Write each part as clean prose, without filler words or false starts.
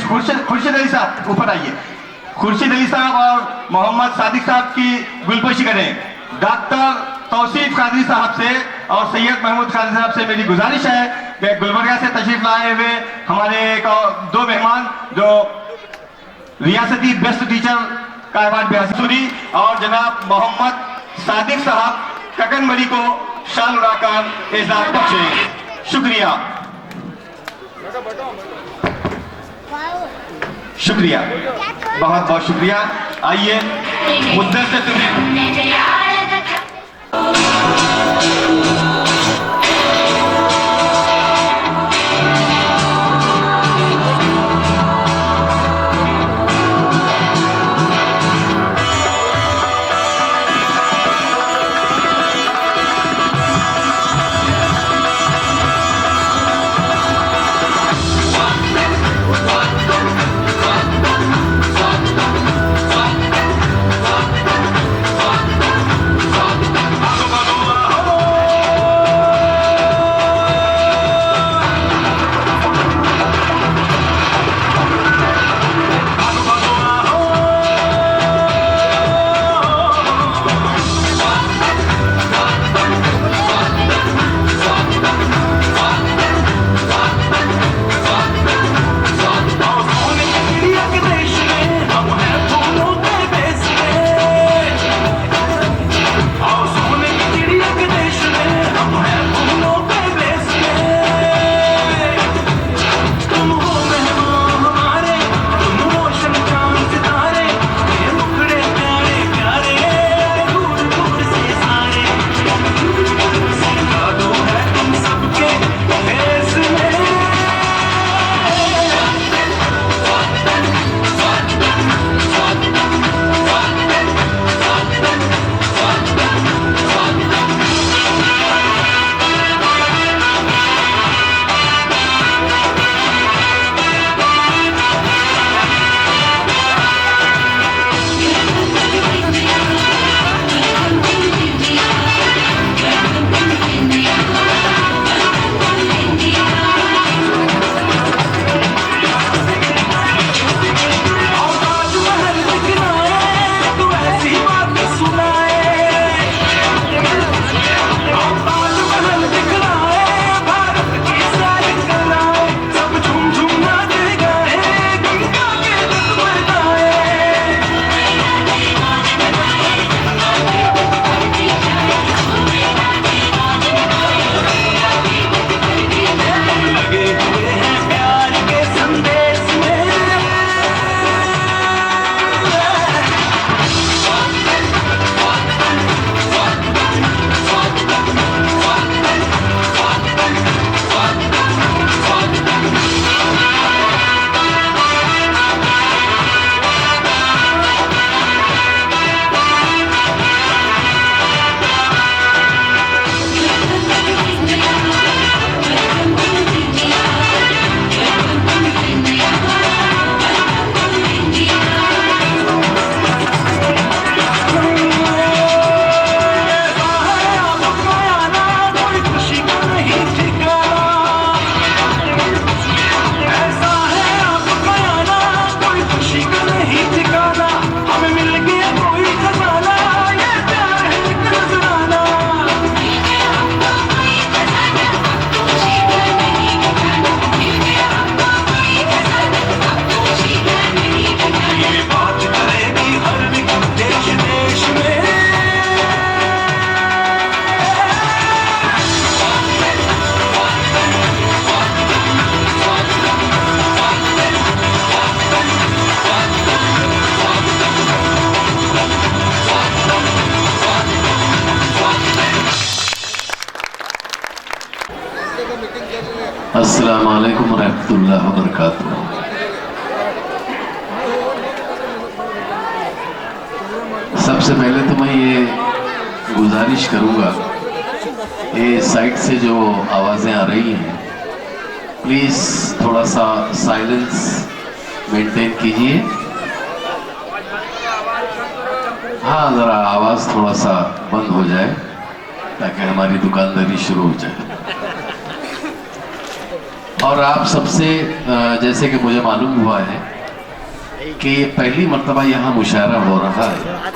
खुर्शीद अली साहब ऊपर आइए। खुर्शीद अली साहब और मोहम्मद सादिक साहब की गुलपोशी करें। डॉक्टर तौसीफ कादरी साहब से और सैयद महमूद कादरी साहब से मेरी गुजारिश है कि गुलबर्गा से तशरीफ लाए हुए हमारे दो मेहमान जो रियासती बेस्ट टीचर का अवार्ड भी हासिल और जनाब मोहम्मद सादिक साहब ककनमरी को शाल उड़ाकर एजाज बख्शें। शुक्रिया शुक्रिया, बहुत बहुत शुक्रिया। आइए मुद्दे से तुम्हें अस्सलामु अलैकुम रहमतुल्लाहि व बरकातुहू। सबसे पहले तो मैं ये गुजारिश करूँगा, ये साइड से जो आवाज़ें आ रही हैं प्लीज़ थोड़ा सा साइलेंस मेंटेन कीजिए। हाँ, ज़रा आवाज़ थोड़ा सा बंद हो जाए ताकि हमारी दुकानदारी शुरू हो जाए। اور آپ سب سے جیسے کہ مجھے معلوم ہوا ہے کہ یہ پہلی مرتبہ یہاں مشاعرہ ہو رہا ہے،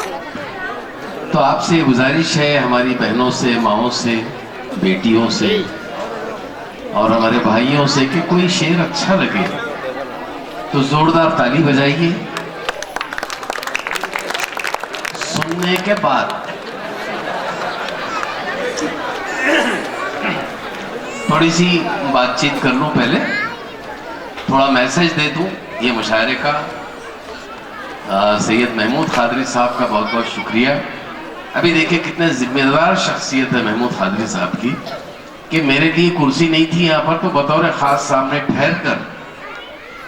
تو آپ سے گزارش ہے ہماری بہنوں سے، ماؤں سے، بیٹیوں سے اور ہمارے بھائیوں سے کہ کوئی شعر اچھا لگے تو زوردار تالی بجائیے. سننے کے بعد تھوڑی سی بات چیت کر لوں، پہلے تھوڑا میسج دے دوں. یہ مشاعرے کا سید محمود قادری صاحب کا بہت بہت شکریہ. ابھی دیکھیں کتنے ذمہ دار شخصیت ہے محمود قادری صاحب کی کہ میرے لیے کرسی نہیں تھی یہاں پر، تو بطور خاص سامنے ٹھہر کر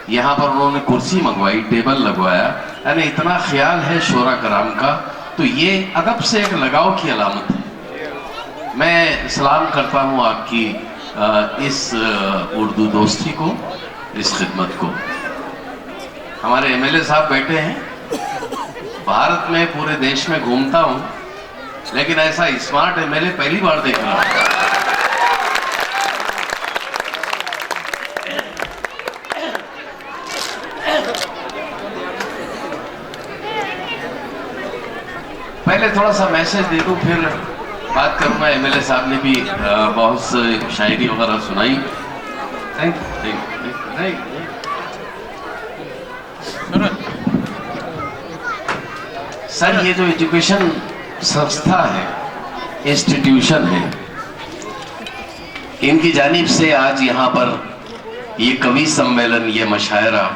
یہاں پر انہوں نے کرسی منگوائی، ٹیبل لگوایا. یعنی اتنا خیال ہے شورا کرام کا، تو یہ ادب سے ایک لگاؤ کی علامت ہے. میں سلام کرتا ہوں آپ کی اس اردو دوستی کو، اس خدمت کو. ہمارے ایم ایل اے صاحب بیٹھے ہیں. بھارت میں پورے دیش میں گھومتا ہوں لیکن ایسا اسمارٹ ایم ایل اے پہلی بار دیکھ رہا ہوں. پہلے تھوڑا سا میسج دے دوں پھر بات کروں گا. ایم ایل اے صاحب نے بھی بہت سے شاعری وغیرہ سنائی. سر یہ جو ایجوکیشن سنستھا ہے، انسٹیٹیوشن ہے، ان کی جانب سے آج یہاں پر یہ کوی سمیلن، یہ مشاعرہ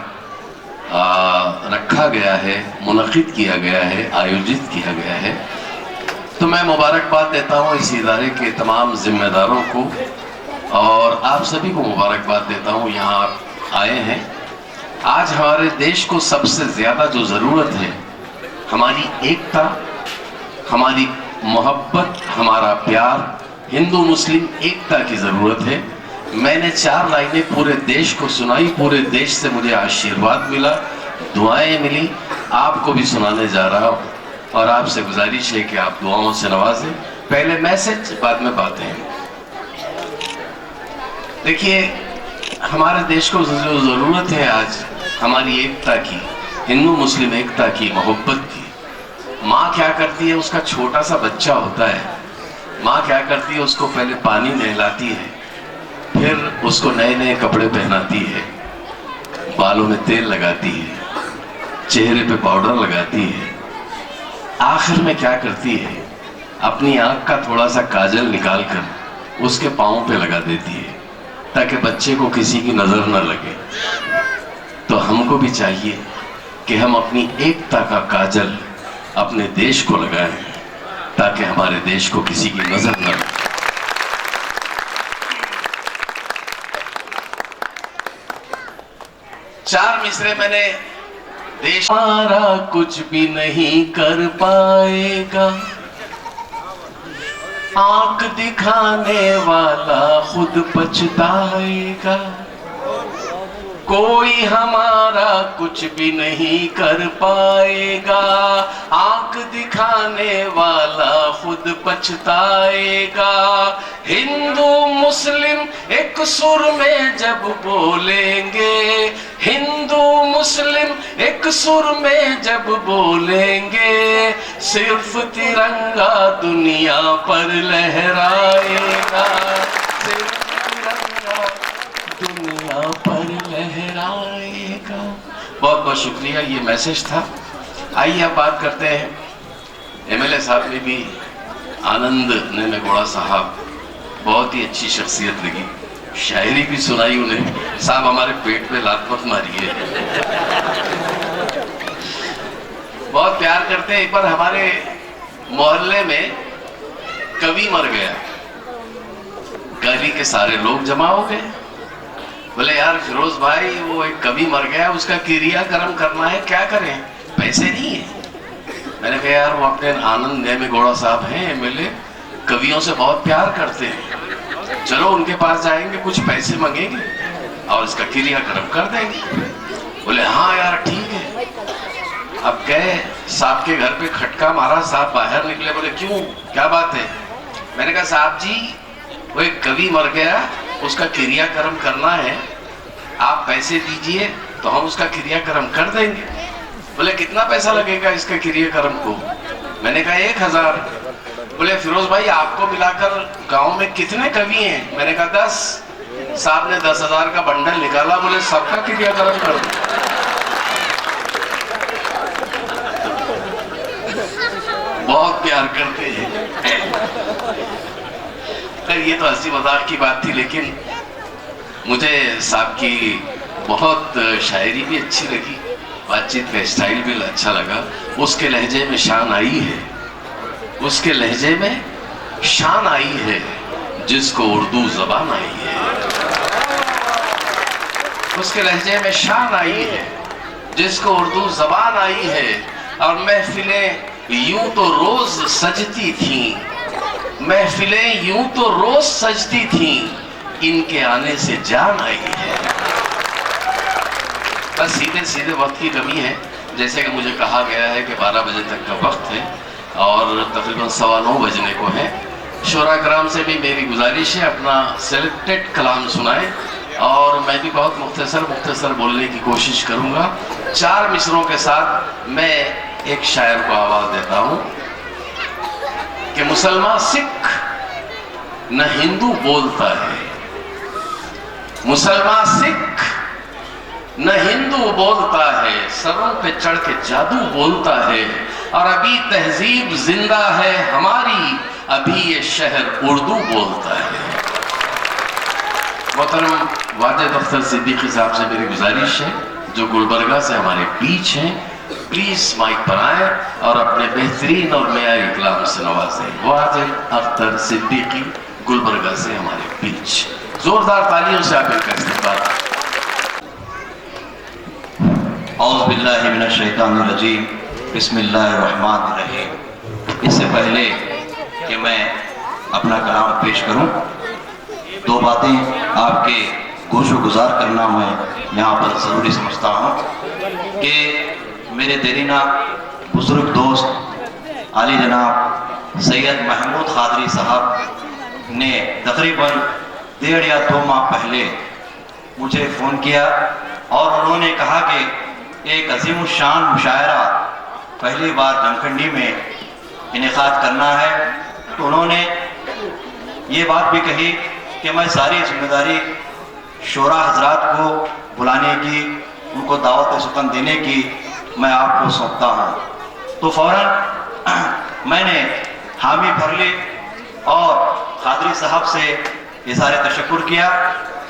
رکھا گیا ہے، منعقد کیا گیا ہے، آیوجت کیا گیا ہے. تو میں مبارکباد دیتا ہوں اس ادارے کے تمام ذمہ داروں کو اور آپ سبھی کو مبارکباد دیتا ہوں. یہاں آپ آئے ہیں. آج ہمارے دیش کو سب سے زیادہ جو ضرورت ہے ہماری ایکتا، ہماری محبت، ہمارا پیار، ہندو مسلم ایکتا کی ضرورت ہے. میں نے 4 لائنیں پورے دیش کو سنائی، پورے دیش سے مجھے آشیرواد ملا، دعائیں ملی. آپ کو بھی سنانے جا رہا ہوں اور آپ سے گزارش ہے کہ آپ دعاؤں سے نوازیں. پہلے میسج، بعد میں باتیں. دیکھیے ہمارے دیش کو جو ضرورت ہے آج ہماری ایکتا کی، ہندو مسلم ایکتا کی، محبت کی. ماں کیا کرتی ہے، اس کا چھوٹا سا بچہ ہوتا ہے، ماں کیا کرتی ہے، اس کو پہلے پانی نہلاتی ہے، پھر اس کو نئے نئے کپڑے پہناتی ہے، بالوں میں تیل لگاتی ہے، چہرے پہ پاؤڈر لگاتی ہے. آخر میں کیا کرتی ہے، اپنی آنکھ کا تھوڑا سا کاجل نکال کر اس کے پاؤں پہ لگا دیتی ہے تاکہ بچے کو کسی کی نظر نہ لگے. تو ہم کو بھی چاہیے کہ ہم اپنی ایکتا کا کاجل اپنے دیش کو لگائیں تاکہ ہمارے دیش کو کسی کی نظر نہ لگے. چار مصرے میں نے دیش ہمارا کچھ بھی نہیں کر پائے گا، آنکھ دکھانے والا خود پچھتائے گا. کوئی ہمارا کچھ بھی نہیں کر پائے گا، آنکھ دکھانے والا خود پچھتائے گا. ہندو مسلم ایک سر میں جب بولیں گے، ہندو مسلم ایک سر میں جب بولیں گے، صرف ترنگا دنیا پر لہرائے گا، صرف ترنگا دنیا پر لہرائے گا. بہت بہت شکریہ. یہ میسج تھا. آئیے اب بات کرتے ہیں. ایم ایل اے صاحب نے بھی، آنند نیمے گوڑا صاحب بہت ہی اچھی شخصیت لگی، شاعری بھی سنائی انہیں. صاحب ہمارے پیٹ پہ لات مت ماریے، بہت پیار کرتے ہیں. ایک بار ہمارے محلے میں کوی مر گیا، گلی کے سارے لوگ جمع ہو گئے. بولے یار فیروز بھائی وہ ایک کوی مر گیا، اس کا کریا کرم کرنا ہے، کیا کریں، پیسے نہیں ہیں. میں نے کہا یار وہ اپنے آنند نیمے گوڑا صاحب ہیں ایم ایل اے، کویوں سے بہت پیار کرتے ہیں، چلو ان کے پاس جائیں گے، کچھ پیسے مانگیں گے اور اس کا کریا کرم کر دیں گے. بولے ہاں یار ٹھیک ہے. اب گئے صاحب کے گھر پہ، کھٹکا مارا. صاحب باہر نکلے. بولے کیوں، کیا بات ہے؟ میں نے کہا صاحب جی وہ ایک کوی مر گیا، اس کا کریا کرم کرنا ہے، آپ پیسے دیجئے تو ہم اس کا کریہ کرم کر دیں گے. بولے کتنا پیسہ لگے گا اس کا کریہ کرم کو؟ میں نے کہا 1000. بولے فیروز بھائی آپ کو ملا کر گاؤں میں کتنے کوی ہیں؟ میں نے کہا 10. صاحب نے 10,000 کا بنڈل نکالا. بولے سب کا کریہ کرم کر دو. بہت پیار کرتے ہیں. خیر یہ تو ہنسی مذاق کی بات تھی، لیکن مجھے صاحب کی بہت شاعری بھی اچھی لگی، بات چیت کا اسٹائل بھی اچھا لگا. اس کے لہجے میں شان آئی ہے، اس کے لہجے میں شان آئی ہے جس کو اردو زبان آئی ہے. اس کے لہجے میں شان آئی ہے جس کو اردو زبان آئی ہے. اور محفلیں یوں تو روز سجتی تھیں، محفلیں یوں تو روز سجتی تھیں، ان کے آنے سے جان آئی ہے. بس سیدھے وقت کی کمی ہے. جیسے کہ مجھے کہا گیا ہے کہ 12 بجے تک کا وقت ہے اور تقریباً 9:15 بجنے کو ہے. شعراء کرام سے بھی میری گزارش ہے اپنا سلیکٹڈ کلام سنائیں، اور میں بھی بہت مختصر بولنے کی کوشش کروں گا. 4 مصروں کے ساتھ میں ایک شاعر کو آواز دیتا ہوں کہ مسلمان سکھ نہ ہندو بولتا ہے، مسلمان سکھ نہ ہندو بولتا ہے، سروں پہ چڑھ کے جادو بولتا ہے، اور ابھی تہذیب زندہ ہے ہماری، ابھی یہ شہر اردو بولتا ہے. محترم واجد اختر صدیقی صاحب سے میری گزارش ہے جو گلبرگہ سے ہمارے بیچ ہیں، پلیز مائک پر آئیں اور اپنے بہترین اور معیاری کلام سے نوازیں. واجد اختر صدیقی گلبرگہ سے ہمارے بیچ. زوردار تالیوں سے آپ کا استقبال. اعوذ باللہ من الشیطان الرجیم، بسم اللہ الرحمن الرحیم. اس سے پہلے کہ میں اپنا کلام پیش کروں، 2 باتیں آپ کے گوش و گزار کرنا میں یہاں پر ضروری سمجھتا ہوں کہ میرے دیرینہ بزرگ دوست عالی جناب سید محمود قادری صاحب نے تقریباً 1.5 یا 2 ماہ پہلے مجھے فون کیا اور انہوں نے کہا کہ ایک عظیم الشان مشاعرہ پہلی بار جمکھنڈی میں انعقاد کرنا ہے. تو انہوں نے یہ بات بھی کہی کہ میں ساری ذمہ داری شعراء حضرات کو بلانے کی، ان کو دعوت سخن دینے کی میں آپ کو سونپتا ہوں. تو فوراً میں نے حامی بھر لی اور قادری صاحب سے اظہار تشکر کیا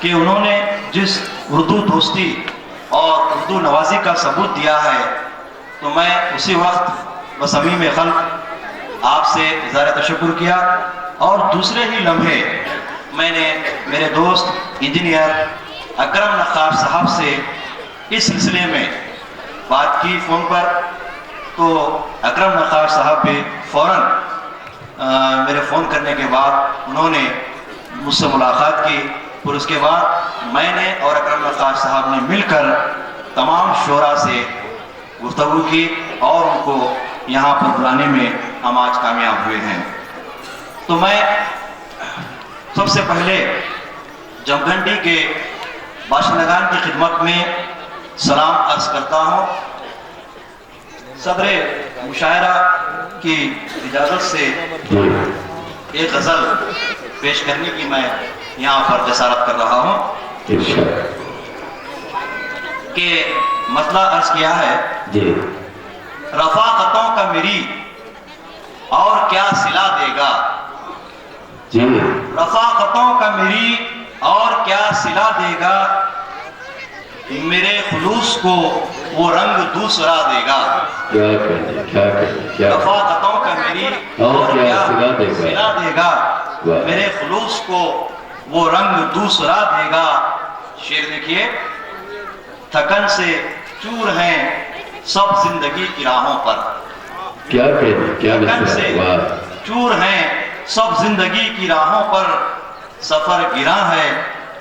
کہ انہوں نے جس اردو دوستی اور اردو نوازی کا ثبوت دیا ہے، تو میں اسی وقت بصمیم قلب آپ سے اظہار تشکر کیا. اور دوسرے ہی لمحے میں نے میرے دوست انجینئر اکرم نقاش صاحب سے اس سلسلے میں بات کی فون پر. تو اکرم نقاش صاحب بھی فوراً میرے فون کرنے کے بعد انہوں نے مجھ سے ملاقات کی، اور اس کے بعد میں نے اور اکرم نقاش صاحب نے مل کر تمام شعراء سے گفتگو کی اور ان کو یہاں پر بلانے میں ہم آج کامیاب ہوئے ہیں. تو میں سب سے پہلے جمکھنڈی کے باشندگان کی خدمت میں سلام عرض کرتا ہوں. صدر مشاعرہ کی اجازت سے ایک غزل پیش کرنے کی میں یہاں پر جسارت کر رہا ہوں کہ مسئلہ عرض کیا ہے. رفاقتوں کا میری اور کیا صلہ دے گا، رفاقتوں کا میری اور کیا صلہ دے گا، میرے خلوص کو وہ رنگ دوسرا دے گا. رفاقتوں کا میری اور کیا صلہ دے گا، میرے خلوص کو وہ رنگ دوسرا دے گا. شعر دیکھیے. تھکن سے چور ہیں سب زندگی کی راہوں پر، تھکن سے چور ہیں سب زندگی کی راہوں پر، سفر گراں ہے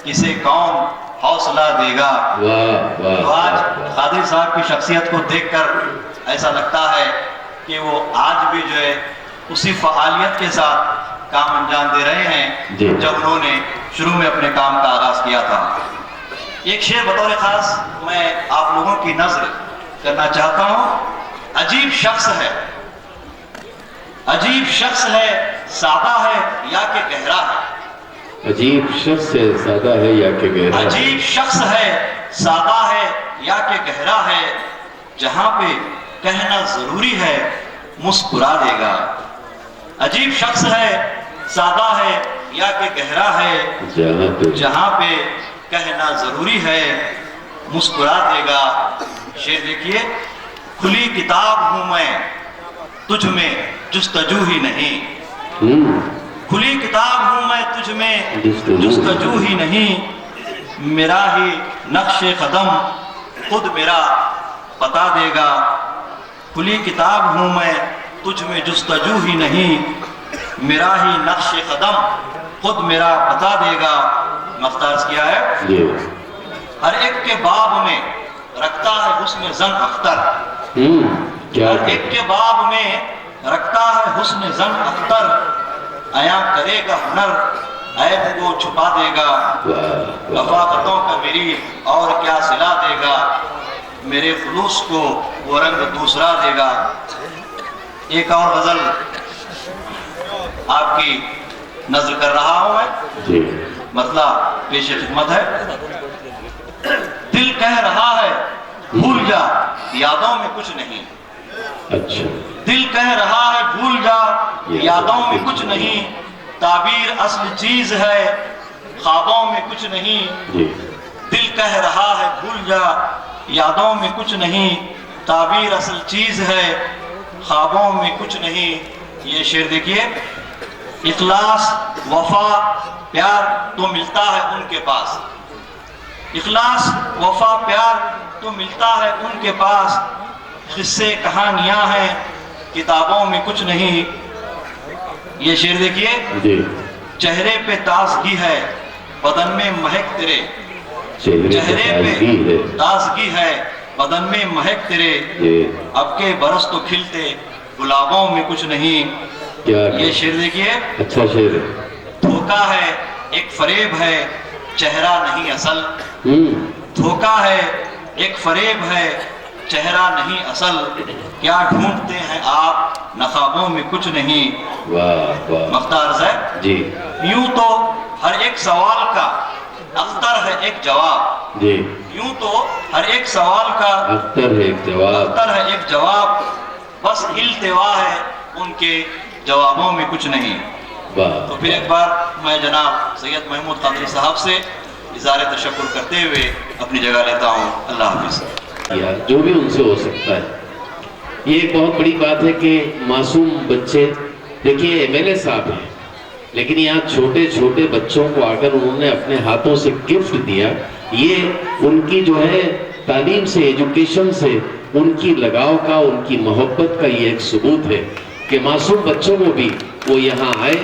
کسے کون حوصلہ دے گا. تو آج قادری صاحب کی شخصیت کو دیکھ کر ایسا لگتا ہے کہ وہ آج بھی جو ہے اسی فعالیت کے ساتھ کام انجام دے رہے ہیں جب انہوں نے شروع میں اپنے کام کا آغاز کیا تھا. ایک شعر بطور خاص میں آپ لوگوں کی نظر کرنا چاہتا ہوں. عجیب شخص ہے، عجیب شخص ہے، سادہ ہے یا کہ گہرا ہے. عجیب شخص ہے، سادہ ہے یا کہ گہرا ہے. عجیب شخص ہے، سادہ ہے یا کہ گہرا ہے. جہاں پہ کہنا ضروری ہے مسکرا دے گا. عجیب شخص ہے، سادہ ہے یا کہ گہرا ہے. جہاں پہ کہنا ضروری ہے مسکرا دے گا. شعر دیکھیے. کھلی کتاب ہوں میں تجھ میں جستجو ہی نہیں. کھلی کتاب ہوں میں تجھ میں جستجو ہی نہیں. میرا ہی نقش قدم خود میرا بتا دے گا. کھلی کتاب ہوں میں تجھ میں جستجو ہی نہیں. میرا ہی نقش قدم خود میرا بتا دے گا. مختار کیا ہے؟ ہر ایک کے باب میں رکھتا ہے حسن زن اختر. ہر ایک کے باب میں رکھتا ہے حسن زن اختر. عیاں کرے گا ہنر عیب کو چھپا دے گا. رفاقتوں کا میری اور کیا صلہ دے گا. میرے خلوص کو وہ رنگ دوسرا دے گا. ایک اور غزل آپ کی نظر کر رہا ہوں میں. مسئلہ پیش خدمت ہے. دل کہہ رہا ہے بھول جا یادوں میں کچھ نہیں. اچھا. دل کہہ رہا ہے بھول جا یادوں میں کچھ نہیں. تعبیر اصل چیز ہے خوابوں میں کچھ نہیں. دل کہہ رہا ہے بھول جا یادوں میں کچھ نہیں. تعبیر اصل چیز ہے خوابوں میں کچھ نہیں. یہ شعر دیکھیے. اخلاص وفا پیار تو ملتا ہے ان کے پاس. اخلاص وفا پیار تو ملتا ہے ان کے پاس. قصے کہانیاں ہیں کتابوں میں کچھ نہیں. یہ شعر دیکھیے. چہرے پہ تازگی ہے بدن میں مہک تیرے. چہرے پہ تازگی ہے بدن میں مہک تیرے. اب کے برس تو کھلتے گلابوں میں کچھ نہیں. یہ شعر دیکھیے. اچھا شعر ہے. دھوکا ہے ایک فریب ہے چہرہ نہیں اصل. دھوکا ہے ایک فریب ہے چہرہ نہیں اصل. کیا ڈھونڈتے ہیں آپ نخابوں میں کچھ نہیں. مختار صاحب جی. یوں تو ہر ایک سوال کا اختر ہے ایک جواب. یوں تو ہر ایک سوال کا اختر ہے ایک جواب. اختر ہے ایک جواب. بس التوا ہے ان کے جوابوں میں کچھ نہیں. تو پھر ایک بار میں جناب سید محمود قادری صاحب سے اظہار تشکر کرتے ہوئے اپنی جگہ لیتا ہوں. اللہ حافظ. جو بھی ان سے ہو سکتا ہے. یہ ایک بہت بڑی بات ہے کہ معصوم بچے. دیکھیے ایم ایل اے صاحب ہیں لیکن یہاں چھوٹے چھوٹے بچوں کو اگر انہوں نے اپنے ہاتھوں سے گفٹ دیا. یہ ان کی جو ہے تعلیم سے ایجوکیشن سے ان کی لگاؤ کا ان کی محبت کا یہ ایک ثبوت ہے کہ معصوم بچوں کو بھی وہ یہاں آئے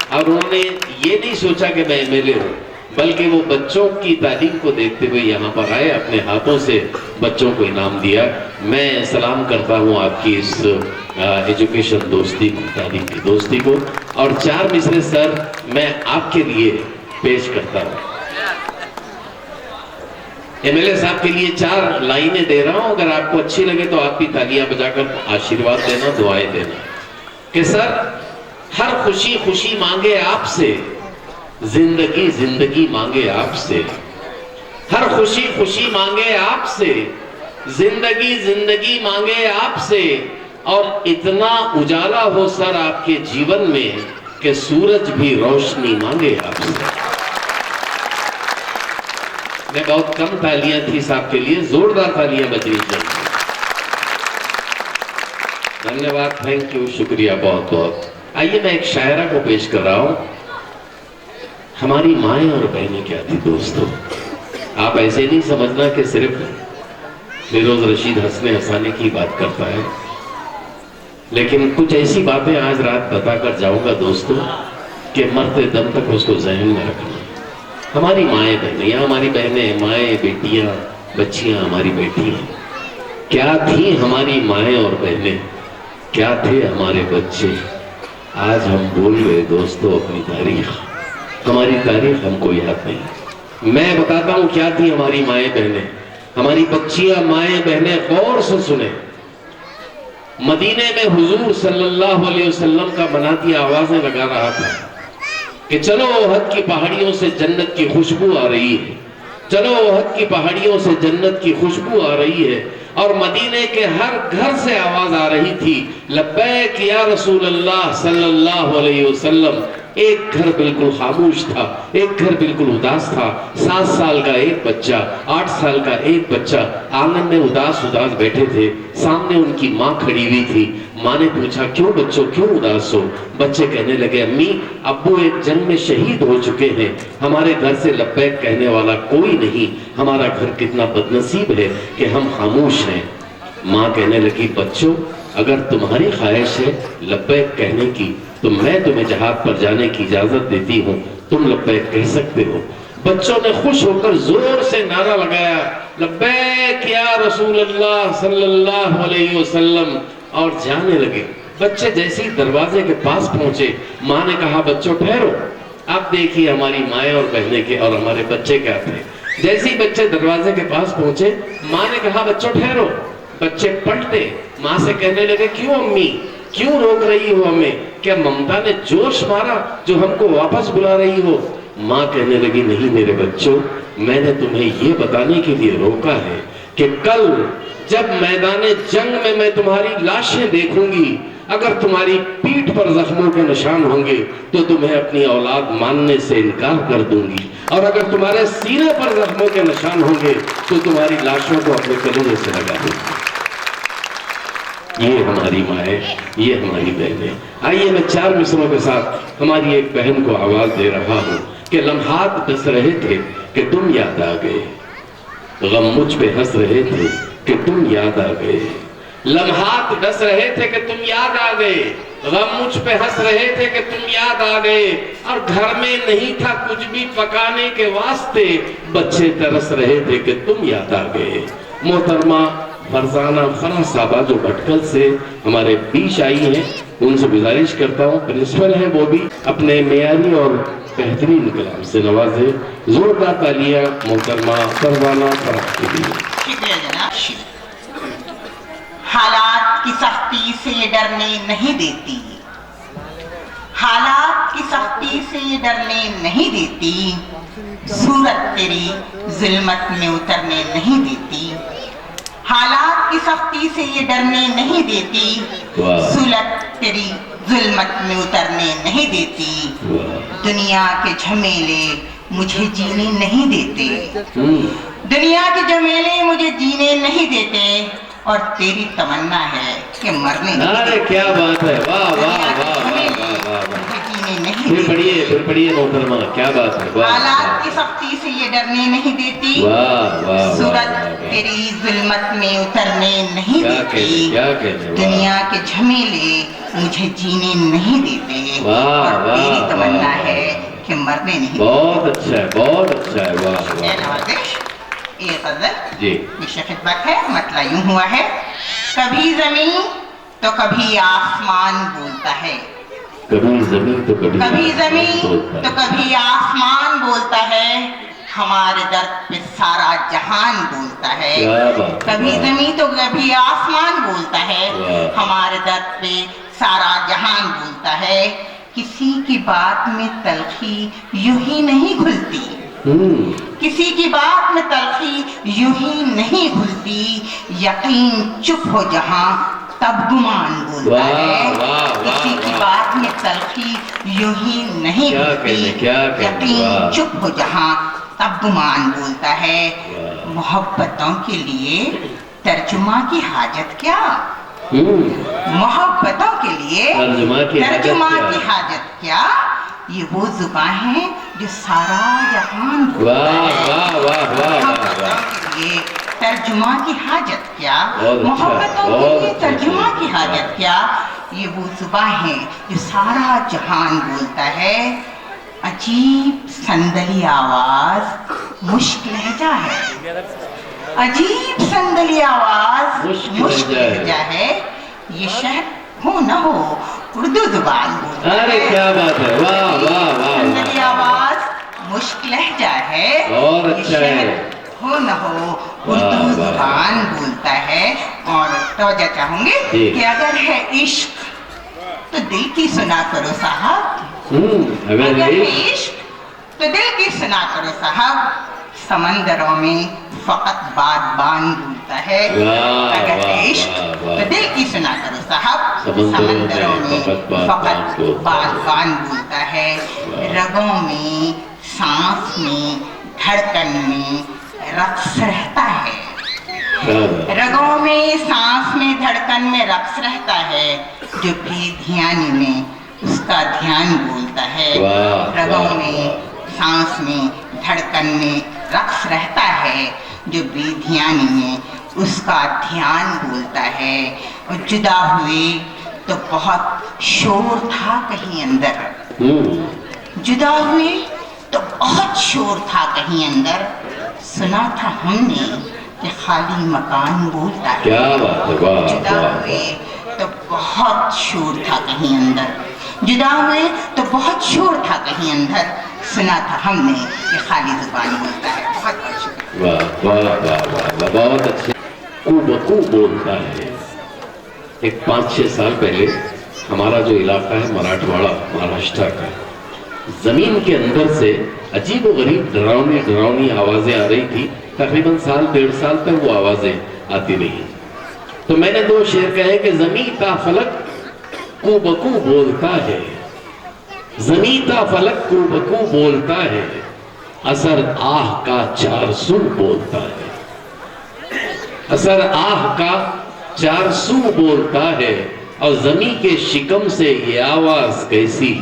اور انہوں نے یہ نہیں سوچا کہ میں ایم ایل اے ہوں بلکہ وہ بچوں کی تعلیم کو دیکھتے ہوئے یہاں پر آئے اپنے ہاتھوں سے بچوں کو انعام دیا. میں سلام کرتا ہوں آپ کی اس ایجوکیشن دوستی کو تعلیم کی دوستی کو. اور 4 مصرے سر میں آپ کے لیے پیش کرتا ہوں. ایم ایل اے صاحب کے لیے 4 لائنیں دے رہا ہوں. اگر آپ کو اچھی لگے تو آپ بھی تالیاں بجا کر آشیرواد دینا دعائیں دینا کہ سر ہر خوشی خوشی مانگے آپ سے زندگی زندگی مانگے آپ سے. ہر خوشی خوشی مانگے آپ سے زندگی زندگی مانگے آپ سے. اور اتنا اجالا ہو سر آپ کے جیون میں کہ سورج بھی روشنی مانگے آپ سے. میں بہت کم تالیاں تھی صاحب کے لیے. زوردار تالیاں بجنی چاہیے. دھنیہ واد. Thank you. شکریہ بہت بہت. آئیے میں ایک شاعرہ کو پیش کر رہا ہوں. ہماری مائیں اور بہنیں کیا تھی دوستو. آپ ایسے نہیں سمجھنا کہ صرف فیروز رشید ہنسنے ہنسانے کی بات کرتا ہے لیکن کچھ ایسی باتیں آج رات بتا کر جاؤں گا دوستو کہ مرتے دم تک اس کو ذہن میں رکھنا. ہماری مائیں بہنیں یا ہماری بہنیں مائیں بیٹیاں بچیاں ہماری بیٹیاں کیا تھیں ہماری مائیں اور بہنیں کیا تھے ہمارے بچے. آج ہم بھول گئے دوستو اپنی تاریخ. ہماری تاریخ ہم کو یاد نہیں. میں بتاتا ہوں کیا تھی ہماری مائیں بہنیں، ہماری بچیاں مائیں بہنیں، غور سے سنیں۔ مدینے میں حضور صلی اللہ علیہ وسلم کا منادی آوازیں لگا رہا تھا کہ چلو احد کی پہاڑیوں سے جنت کی خوشبو آ رہی ہے، چلو احد کی پہاڑیوں سے جنت کی خوشبو آ رہی ہے، اور مدینے کے ہر گھر سے آواز آ رہی تھی لبیک یا رسول اللہ صلی اللہ علیہ وسلم۔ ایک گھر بالکل خاموش تھا، ایک گھر بالکل اداس تھا۔ 7 سال کا ایک بچہ، 8 سال کا ایک بچہ آنگن میں اداس بیٹھے تھے، سامنے ان کی ماں کھڑی ہوئی تھی۔ ماں نے پوچھا کیوں بچوں کیوں اداس ہو؟ بچے کہنے لگے امی ابو ایک جنگ میں شہید ہو چکے ہیں، ہمارے گھر سے لبیک کہنے والا کوئی نہیں، ہمارا گھر کتنا بدنصیب ہے کہ ہم خاموش ہیں۔ ماں کہنے لگی بچوں اگر تمہاری خواہش ہے لبیک کہنے کی تو میں تمہیں جہاد پر جانے کی اجازت دیتی ہوں، تم لبیک کہہ سکتے ہو۔ بچوں نے خوش ہو کر زور سے نعرہ لگایا لبیک یا رسول اللہ صلی اللہ علیہ وسلم، اور جانے لگے۔ بچے جیسے ہی دروازے کے پاس پہنچے ماں نے کہا بچوں ٹھہرو۔ اب دیکھیے ہماری مائیں اور بہنیں کے اور ہمارے بچے کیا تھے، جیسے ہی بچے دروازے کے پاس پہنچے ماں نے کہا بچوں ٹھہرو۔ بچے پلٹے، ماں سے کہنے لگے کیوں امی کیوں روک رہی ہو ہمیں؟ کیا ممتا نے جوش مارا جو ہم کو واپس بلا رہی ہو؟ ماں کہنے لگی نہیں میرے بچوں، میں نے تمہیں یہ بتانے کے لیے روکا ہے کہ کل جب میدان جنگ میں تمہاری لاشیں دیکھوں گی، اگر تمہاری پیٹھ پر زخموں کے نشان ہوں گے تو تمہیں اپنی اولاد ماننے سے انکار کر دوں گی، اور اگر تمہارے سینے پر زخموں کے نشان ہوں گے تو تمہاری لاشوں کو اپنے کلیجے سے لگا دوں گی۔ یہ ہماری مائیں، یہ ہماری بہنیں۔ آئیے میں 4 مصروں کے ساتھ ہماری ایک بہن کو آواز دے رہا ہوں کہ لمحات بس رہے تھے کہ تم یاد آ گئے، غم مجھ پہ ہنس رہے تھے کہ تم یاد آ گئے، لمحات ڈس رہے تھے کہ تم یاد آ گئے، غم مجھ پہ ہنس رہے تھے کہ تم یاد آ گئے، اور گھر میں نہیں تھا کچھ بھی پکانے کے واسطے، بچے ترس رہے تھے کہ تم یاد آ گئے۔ محترمہ فرزانہ فرح صاحبہ جو بھٹکل سے ہمارے بیچ آئی ہیں، ان سے گزارش کرتا ہوں پرنسپل ہیں وہ بھی اپنے معیاری اور بہترین کلام سے نوازے۔ زوردار تالیاں محترمہ فرزانہ فرح کے لیے۔ شکریہ جناب۔ حالات کی سختی سے یہ ڈرنے نہیں دیتی، حالات کی سختی سے یہ ڈرنے نہیں دیتی، صورت تیری ظلمت میں اترنے نہیں دیتی، حالات کی سختی سے یہ ڈرنے نہیں دیتی، صورت تیری ظلمت میں اترنے نہیں دیتی، دنیا کے جھمیلے مجھے جینے نہیں دیتے، دنیا کے جھمیلے مجھے جینے نہیں دیتے، اور تیری تمنا ہے کہ مرنے نہیں دیتے۔ کیا بات ہے، واہ واہ واہ واہ، پھر پڑھیے محترمہ، کیا بات ہے۔ حالات کی سختی سے یہ ڈرنے نہیں دیتی، صورت تیری ظلمت میں اترنے نہیں دیتی، دنیا کے جھمیلے مجھے جینے نہیں دیتے، اور تیری تمنا ہے کہ مرنے نہیں دیتے۔ بہت اچھا ہے، بہت اچھا ہے، واہ اے نوازش، یہ غزل پیش خدمت ہے، مطلع یوں ہوا ہے، کبھی زمین تو کبھی آسمان بولتا ہے، کبھی زمین تو کبھی زمین تو کبھی آسمان بولتا ہے، ہمارے درد پہ سارا جہان بولتا ہے، کبھی زمین تو کبھی آسمان بولتا ہے، ہمارے درد پہ سارا جہان بولتا ہے، کسی کی بات میں تلخی یوں ہی نہیں گھلتی، کسی کی بات میں تلخی یوں ہی نہیں گھلتی، یقین چپ ہو جہاں تب گمان بولتا ہے، کسی کی بات میں تلخی یوں ہی نہیں گھلتی، یقین چپ ہو جہاں تب گمان بولتا ہے، محبتوں کے لیے ترجمہ کی حاجت کیا، محبتوں کے لیے ترجمہ کی حاجت کیا، یہ وہ زبان ہے جو سارا جہان بولتا ہے، محبتوں کے لیے ترجمہ کی حاجت کیا، محبتوں کے لیے ترجمہ کی حاجت کیا، یہ وہ زبان ہے جو سارا جہان بولتا ہے، عجیب صندلی آواز مشک لہجہ ہے، عجیب صندلی آواز مشک لہجہ ہے، یہ شہر ہو نہ ہو اردو زبان بولتا ہے، کیا بات ہے، واہ واہ واہ، صندلی آواز خشک لہجہ ہے بہت یہ اچھا شہر ہے۔ ہو نہ ہو واہ، اردو واہ۔ زبان بولتا ہے اور توجہ چاہوں گی جی۔ کہ اگر ہے عشق تو دل کی سنا کرو صاحب، اگر اگر ہے عشق عشق تو دل کی سنا کرو صاحب، سمندروں میں فقط بادبان بولتا ہے، واہ، اگر ہے واہ، عشق واہ، تو واہ۔ دل کی سنا کرو صاحب، سمندروں میں فقط فقط بادبان بادبان بولتا ہے، رگوں میں سانس میں دھڑکن میں رقص رہتا ہے، کیا بات ہے؟ رگوں میں سانس میں دھڑکن میں رقص رہتا ہے، جو بھی دھیان میں اس کا دھیان بولتا ہے، واہ، رگوں واہ، میں واہ۔ سانس میں دھڑکن میں رقص رہتا ہے، جو بھی دھیان میں اس کا دھیان بولتا ہے، اور جدا ہوئے تو بہت شور تھا کہیں اندر، جدا ہوئے تو بہت شور تھا کہیں اندر، سنا تھا ہم نے کہ خالی مکان بولتا ہے، کیا بات ہے، واہ، جدا واہ، ہوئے تو بہت شور تھا کہیں اندر، جدا ہوئے تو بہت شور تھا کہیں اندر، سنا تھا ہم نے کہ خالی زبان بولتا ہے۔ بہت بہت شکریہ۔ واہ واہ واہ واہ، بہت اچھے۔ کو بکو بولتا ہے۔ ایک 5-6 سال پہلے ہمارا جو علاقہ ہے مراٹھواڑہ مہاراشٹر کا، زمین کے اندر سے عجیب و غریب ڈراؤنی آوازیں آ رہی تھی، تقریباً 1.5 سال تک وہ آوازیں آتی رہی۔ تو میں نے 2 شعر کہے کہ زمین تا فلک کو بکو بولتا ہے، زمین تا فلک کو بکو بولتا ہے، اثر آہ کا 4 سو بولتا ہے، اثر آہ کا 4 سو بولتا ہے، اور زمین کے شکم سے یہ آواز کیسی،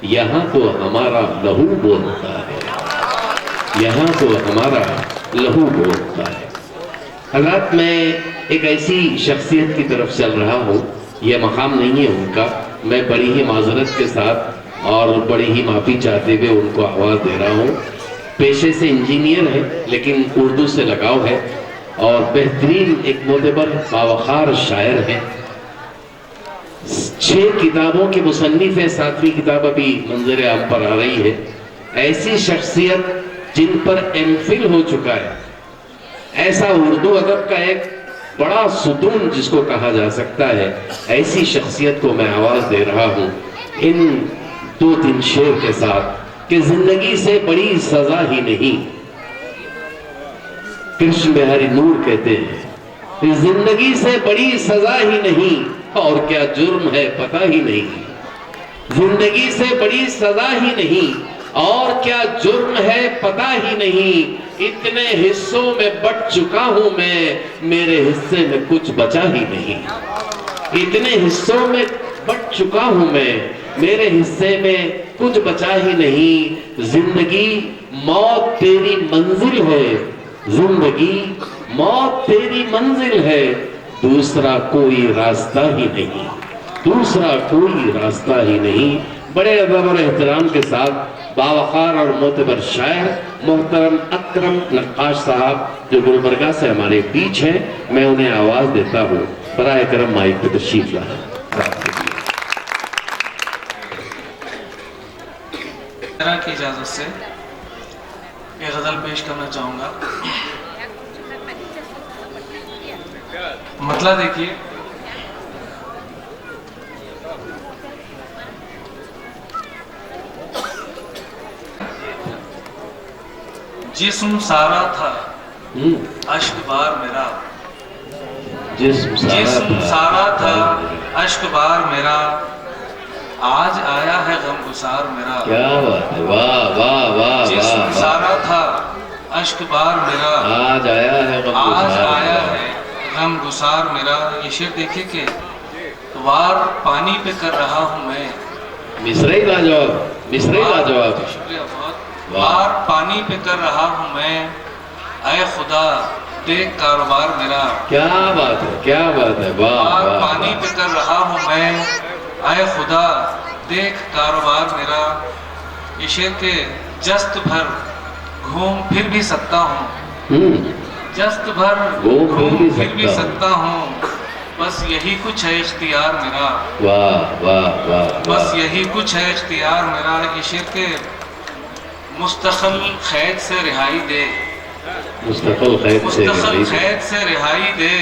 یہاں تو ہمارا لہو بولتا ہے، یہاں تو ہمارا لہو بولتا ہے۔ حضرات، میں ایک ایسی شخصیت کی طرف چل رہا ہوں، یہ مقام نہیں ہے ان کا، میں بڑی ہی معذرت کے ساتھ اور بڑی ہی معافی چاہتے ہوئے ان کو آواز دے رہا ہوں۔ پیشے سے انجینئر ہے لیکن اردو سے لگاؤ ہے، اور بہترین ایک معتبر باوقار شاعر ہے، 6 کتابوں کے مصنف ہے، 7ویں کتاب ابھی منظر عام پر آ رہی ہے۔ ایسی شخصیت جن پر ایم فل ہو چکا ہے، ایسا اردو ادب کا ایک بڑا ستون جس کو کہا جا سکتا ہے، ایسی شخصیت کو میں آواز دے رہا ہوں ان 2-3 شعر کے ساتھ کہ زندگی سے بڑی سزا ہی نہیں۔ کرشن بہاری نور کہتے ہیں کہ زندگی سے بڑی سزا ہی نہیں، اور کیا جرم ہے پتہ ہی نہیں، زندگی سے بڑی سزا ہی نہیں، اور کیا جرم ہے پتہ ہی نہیں، اتنے حصوں میں بٹ چکا ہوں میں، میرے حصے میں کچھ بچا ہی نہیں، اتنے حصوں میں بٹ چکا ہوں میں، میرے حصے میں کچھ بچا ہی نہیں، زندگی موت تیری منزل ہے، زندگی موت تیری منزل ہے، دوسرا کوئی راستہ ہی نہیں، دوسرا کوئی راستہ ہی نہیں۔ بڑے ادب اور احترام کے ساتھ باوقار اور معتبر شاعر محترم اکرم نقاش صاحب جو گلبرگہ سے ہمارے بیچ ہیں، میں انہیں آواز دیتا ہوں، براہ کرم مائک پہ تشریف لائیں۔ میرا کی اجازت سے یہ غزل پیش کرنا چاہوں گا۔ مطلع دیکھیے، جسم سارا تھا اشک بار میرا، جسم سارا تھا اشک بار میرا، آج آیا ہے غم گسار میرا، کیا بات ہے، واہ واہ واہ جسم واہ، سارا تھا اشک بار میرا، آج آیا ہے غم آج گسار آیا میرا۔ ہے غم گسار میرا۔ یہ شعر دیکھیں کہ وار پانی پہ کر رہا ہوں میں، مصرعی لاجواب، مصرعی لاجواب۔ شکریہ بہت۔ وار پانی پہ کر رہا ہوں میں، اے خدا دیکھ کاروبار میرا، کیا بات ہے، کیا بات ہے، واہ وار واہ پانی پہ کر رہا ہوں میں، اے خدا دیکھ کاروبار میرا۔ یہ شعر کے جست بھر گھوم پھر بھی سکتا ہوں، جست بھر گھوم پھر بھی سکتا ہوں، بس یہی کچھ ہے اختیار میرا، واہ واہ واہ بس یہی کچھ ہے اختیار میرا۔ یہ شعر کے मुस्तकिल क़ैद से रिहाई दे, मुस्तकिल क़ैद से रिहाई दे,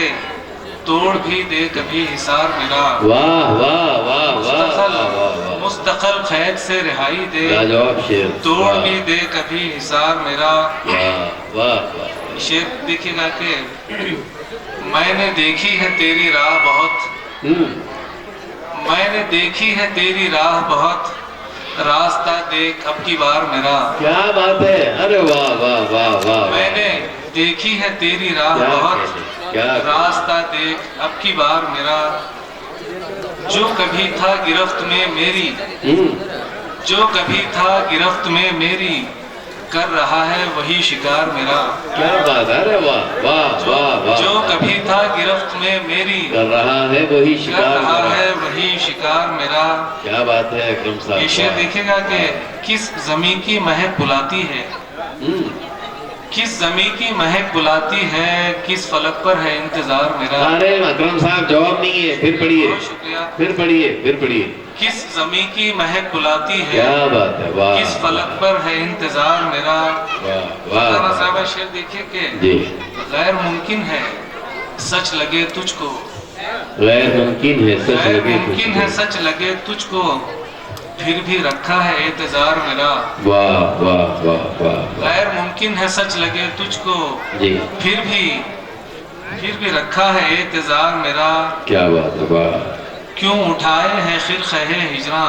तोड़ भी दे कभी हिसार मेरा। वाह वाह वाह वाह, मुस्तकिल क़ैद से रिहाई दे, लाजवाब शेर, तोड़ भी दे कभी हिसार मेरा। वाह वाह वाह। शेर देखिएगा कि मैंने देखी है तेरी राह बहुत, मैंने देखी है तेरी राह बहुत, रास्ता देख अब की बार मेरा। क्या बात है, अरे वाह वाह वाह वाह। मैंने देखी है तेरी राह बहुत, रास्ता देख अब की बार मेरा। जो कभी था गिरफ्त में मेरी, जो कभी था गिरफ्त में मेरी, कर रहा है वही शिकार मेरा। क्या बात है, अरे वाह वाह वाह वाह। जो कभी था गिरफ्त में मेरी, कर रहा है वही कर शिकार रहा मेरा। है वही शिकार मेरा। क्या बात है अकरम साहब। ये शेर देखिएगा कि किस ज़मीं की महक बुलाती है, किस ज़मीं की महक बुलाती है, किस फलक पर है इंतजार मेरा। अरे अकरम साहब जवाब नहीं है, फिर पढ़िए, बहुत शुक्रिया। फिर पढ़िए, फिर पढ़िए। किस ज़मीं की महक बुलाती है, क्या बात है, वाह। किस फलक पर है इंतजार मेरा। वाह वाह मौलाना वाह। साहब शेर देखिए कि जी, गैर मुमकिन है सच लगे तुझको, गैर मुमकिन है सच गैर लगे मुमकिन है तुझको। सच लगे तुझको, फिर भी रखा है इंतजार मेरा। वाह वाह वाह वाह। गैर मुमकिन है सच लगे तुझको, जी, फिर भी रखा है इंतजार मेरा। क्या बात है, वाह। क्यों उठाए हैं खिरक़े हिजरा,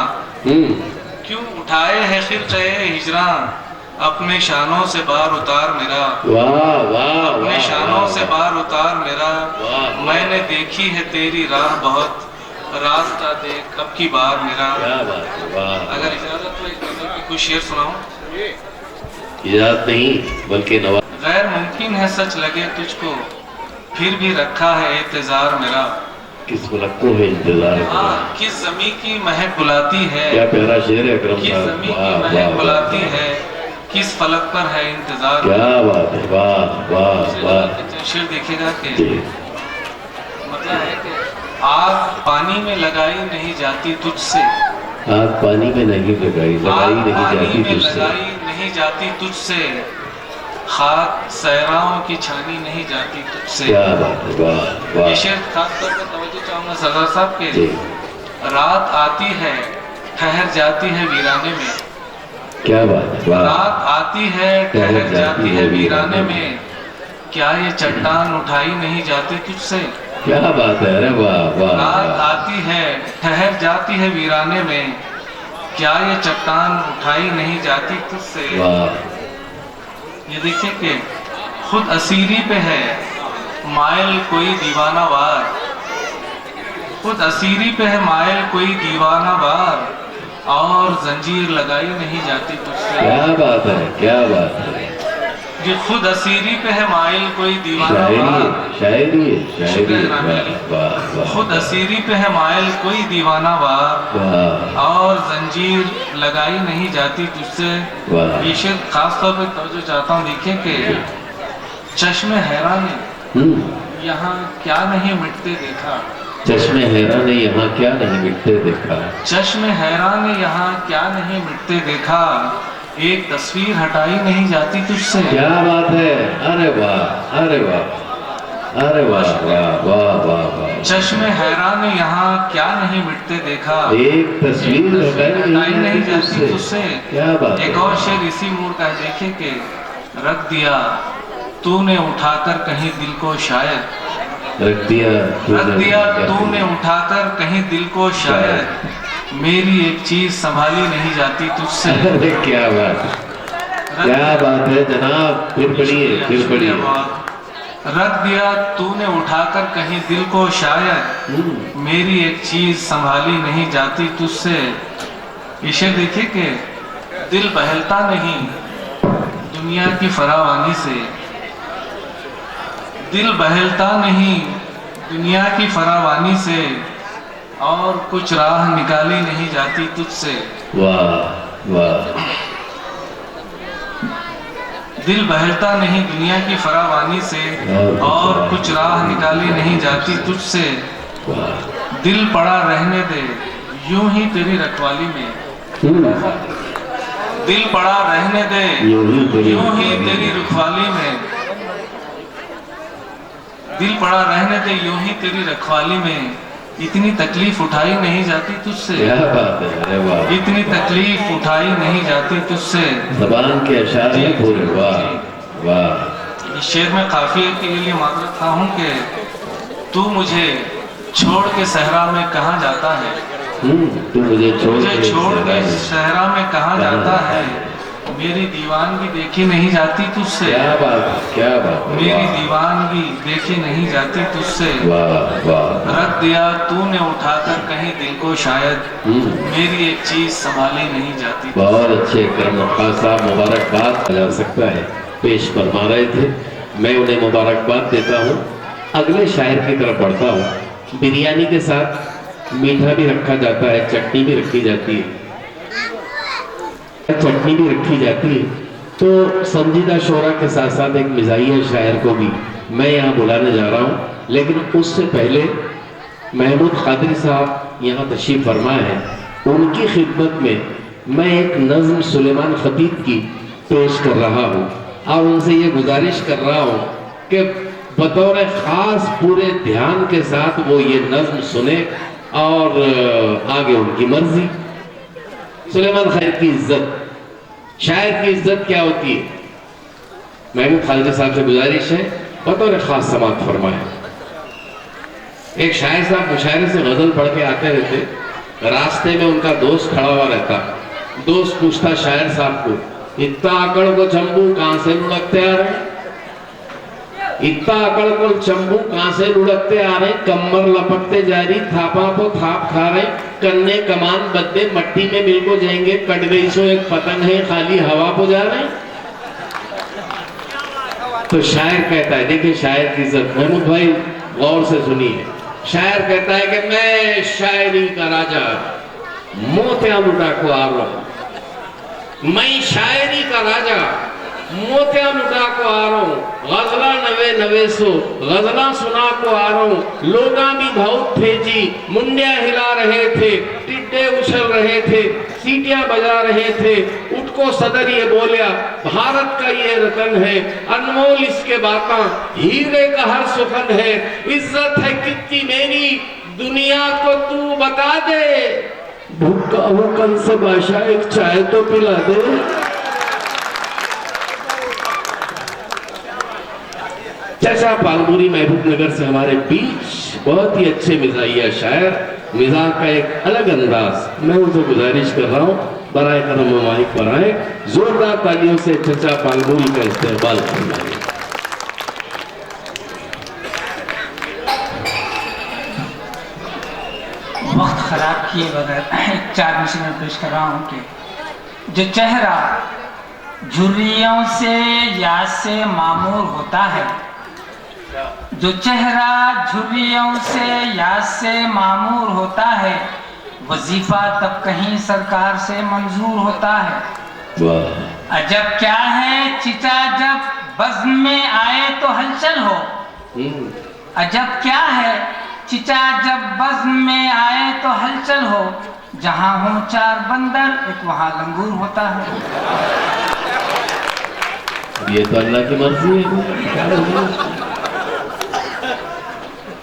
क्यों उठाए हैं खिरक़े हिजरा, अपने शानों से बार उतार मेरा। वाह वाह अपने वाह, शानों वाह, से बार उतार मेरा। वाह। मैंने देखी है तेरी राह बहुत, रास्ता देख अब की बार मेरा। क्या बात है, वाह। अगर इजाजत हो एक गजल की कुछ शेर सुनाऊं। इजाजत नहीं बल्कि नवाज। गैर मुमकिन है सच लगे तुझको, फिर भी रखा है इंतजार मेरा। किस फलक को है इंतजार मेरा। हाँ, किस ज़मीं की महक बुलाती है, क्या प्यारा शेर है अकरम किस साहब। ज़मीं की वाह महक वाह बुलाती वाह। है, किस फलक पर है इंतजार। क्या बात है, वाह वाह वाह। शेर देखिएगा कि जी, मतलब है कि आग पानी में लगाई नहीं जाती तुझसे, आग पानी में नहीं लगाई आग नहीं पानी जाती में तुझसे। लगाई नहीं जाती तुझसे, खाक सहराओं की छानी नहीं जाती तुझसे। क्या बात है, वाह ये वाह। शेर खास तौर पर तवज्जो चाहूंगा सरदार साहब के। जी, रात आती है ठहर जाती है वीराने में, क्या बात है, वाह। रात आती है ठहर जाती है वीराने में, क्या ये चट्टान उठाई नहीं जाती तुझसे। क्या बात है, अरे वाह वाह रात वाह। आती है ठहर जाती है वीराने में, क्या ये चट्टान उठाई नहीं जाती तुझसे। वाह, ये देखिए कि खुद असीरी पे है मायल कोई दीवाना वार, खुद असीरी पे है मायल कोई दीवाना वार, और जंजीर लगाई नहीं जाती तुझसे। क्या बात है, क्या बात है। ये खुद असीरी पे है मायल कोई दीवाना शायरी वार, है, शायरी है, शायरी है, वाह वाह वाह। खुद असीरी पे है मायल कोई दीवाना वार, वाह और जंजीर लगाई नहीं जाती तुझसे। वाह। ये शेर खास तौर पे तवज्जो चाहता हूँ। देखिए कि चश्मे हैरान यहाँ क्या नहीं मिटते देखा, चश्मे हैरान ने यहाँ क्या नहीं मिटते देखा। चश्मे हैरान ने यहाँ क्या नहीं मिटते देखा, एक तस्वीर हटाई नहीं जाती तुझसे। क्या बात है, अरे वाह, अरे वाह, अरे वाह वाह वाह वाह वाह। चश्मे हैरान ने यहाँ क्या नहीं मिटते देखा, एक तस्वीर हटाई नहीं जाती तुझसे। क्या बात है। एक और शेर इसी मूड का है। देखिए कि रख दिया तूने उठाकर कहीं दिल को शायद, रख दिया तूने उठाकर कहीं दिल को शायद, मेरी एक चीज संभाली नहीं जाती तुझसे। अरे क्या बात है, क्या बात है जनाब, फिर पढ़िए, फिर पढ़िए। रख दिया तूने उठाकर कहीं दिल को शायद, मेरी एक चीज संभाली नहीं जाती तुझसे। इसे देखिए कि दिल बहलता नहीं दुनिया की फरावानी से, दिल बहलता नहीं दुनिया की फरावानी से, और कुछ राह निकाली नहीं जाती तुझसे। वाह वाह। दिल बहलता नहीं दुनिया की फरावानी से, और कुछ राह निकाली नहीं जाती तुझसे। दिल पड़ा रहने दे यूं ही तेरी रखवाली में, दिल पड़ा रहने दे यूं ही तेरी रखवाली में, दिल पड़ा रहने दे यूं ही तेरी रखवाली में, इतनी तकलीफ उठाई नहीं जाती तुझसे, क्या बात है, अरे वाह, इतनी तकलीफ उठाई नहीं जाती तुझसे। जबान के अशार हैं पूरे, वाह वाह। इस शेर में काफिये के लिए माजरत था हूँ कि तू मुझे छोड़ के सहरा में कहाँ जाता है, तू मुझे छोड़ के सहरा में कहाँ जाता है, मेरी दीवानगी देखी नहीं जाती तुझसे, क्या बात, क्या बात, मेरी दीवानगी देखी नहीं जाती तुझसे। वाह वाह। रख दिया तूने उठाकर कहीं दिल को, शायद मेरी एक चीज संभाली नहीं जाती। बहुत अच्छे करम खान साहब, मुबारकबाद जा सकता है, पेश फरमा रहे थे, मैं उन्हें मुबारकबाद देता हूँ। अगले शायर की तरफ बढ़ता हूँ। बिरयानी के साथ मीठा भी रखा जाता है, चटनी भी रखी जाती है, चटनी भी रखी जाती है। तो संजीदा शोरा के साथ साथ एक मिजाहिया शायर को भी मैं यहाँ बुलाने जा रहा हूँ, लेकिन उससे पहले महमूद कादरी साहब यहाँ तशरीफ फरमा है, उनकी खिदमत में मैं एक नज़्म सुलेमान खतीब की पेश कर रहा हूँ और उनसे ये गुजारिश कर रहा हूँ कि बतौर ख़ास पूरे ध्यान के साथ वो ये नज़्म सुने और आगे उनकी मर्जी। सुलेमान खैर की इज्जत, शायर की इज्जत क्या होती है? महमूद खालिद साहब से गुजारिश है बतौर खास समात फरमाए। एक शायर साहब मुशायरे से गजल पढ़ के आते रहते, रास्ते में उनका दोस्त खड़ा हुआ रहता, दोस्त पूछता शायर साहब को, इतना अकड़ को चंबू कहां से लुढ़कते आ रहे, इतना अकड़ को चंबू कहां से लुढ़कते आ रहे, कमर लपकते जा रही, थापा को थाप खा रहे, कन्ने कमान बदले मट्टी में मिल को जाएंगे, कट गई सो एक पतंग है खाली हवा को जा रहे। तो शायर कहता है, देखिए शायर की इज्जत, महमूद भाई गौर से सुनिए, शायर कहता है कि मैं शायरी का राजा मोतिया लुटा को आ रहा हूं, मैं शायरी का राजा मोतिया लुटा को आ रहा हूं, गजला नवे नवे सो गजला सुना को आ रहा हूं, लोगा भी बहुत थे जी, मुंडिया हिला रहे थे, टिड्डे उछल रहे थे, सीटियां बजा रहे थे, उठको सदर ये बोलिया भारत का ये रतन है, अनमोल इसके बाता हीरे का हर सुखन है, इज्जत है कितनी मेरी दुनिया को तू बता दे, भूखा हूं कल से बादशाह एक चाय तो पिला दे। चाचा पालपुरी महबूब नगर से हमारे बीच बहुत ही अच्छे मिजाहिया शायर, मिजाज का एक अलग अंदाज, मैं उनको गुजारिश कर रहा हूँ बराए करम माइक पर आए, जोरदार तालियों से चाचा पालपुरी का इस्तेमाल करना। वक्त खराब किए बगैर 4 मिसरें पेश कर रहा हूँ कि जो चेहरा झुर्रियों से याद से मामूर होता है, जो चेहरा झुर्रियों से याद से मामूर होता है, वजीफा तब कहीं सरकार से मंजूर होता है। अजब क्या है चिचा जब बज़्म में आए तो हलचल हो, अजब क्या है चिचा जब बज़्म में आए तो हलचल हो, जहां हो 4 बंदर एक वहां लंगूर होता है। ये तो अल्लाह की मर्जी है।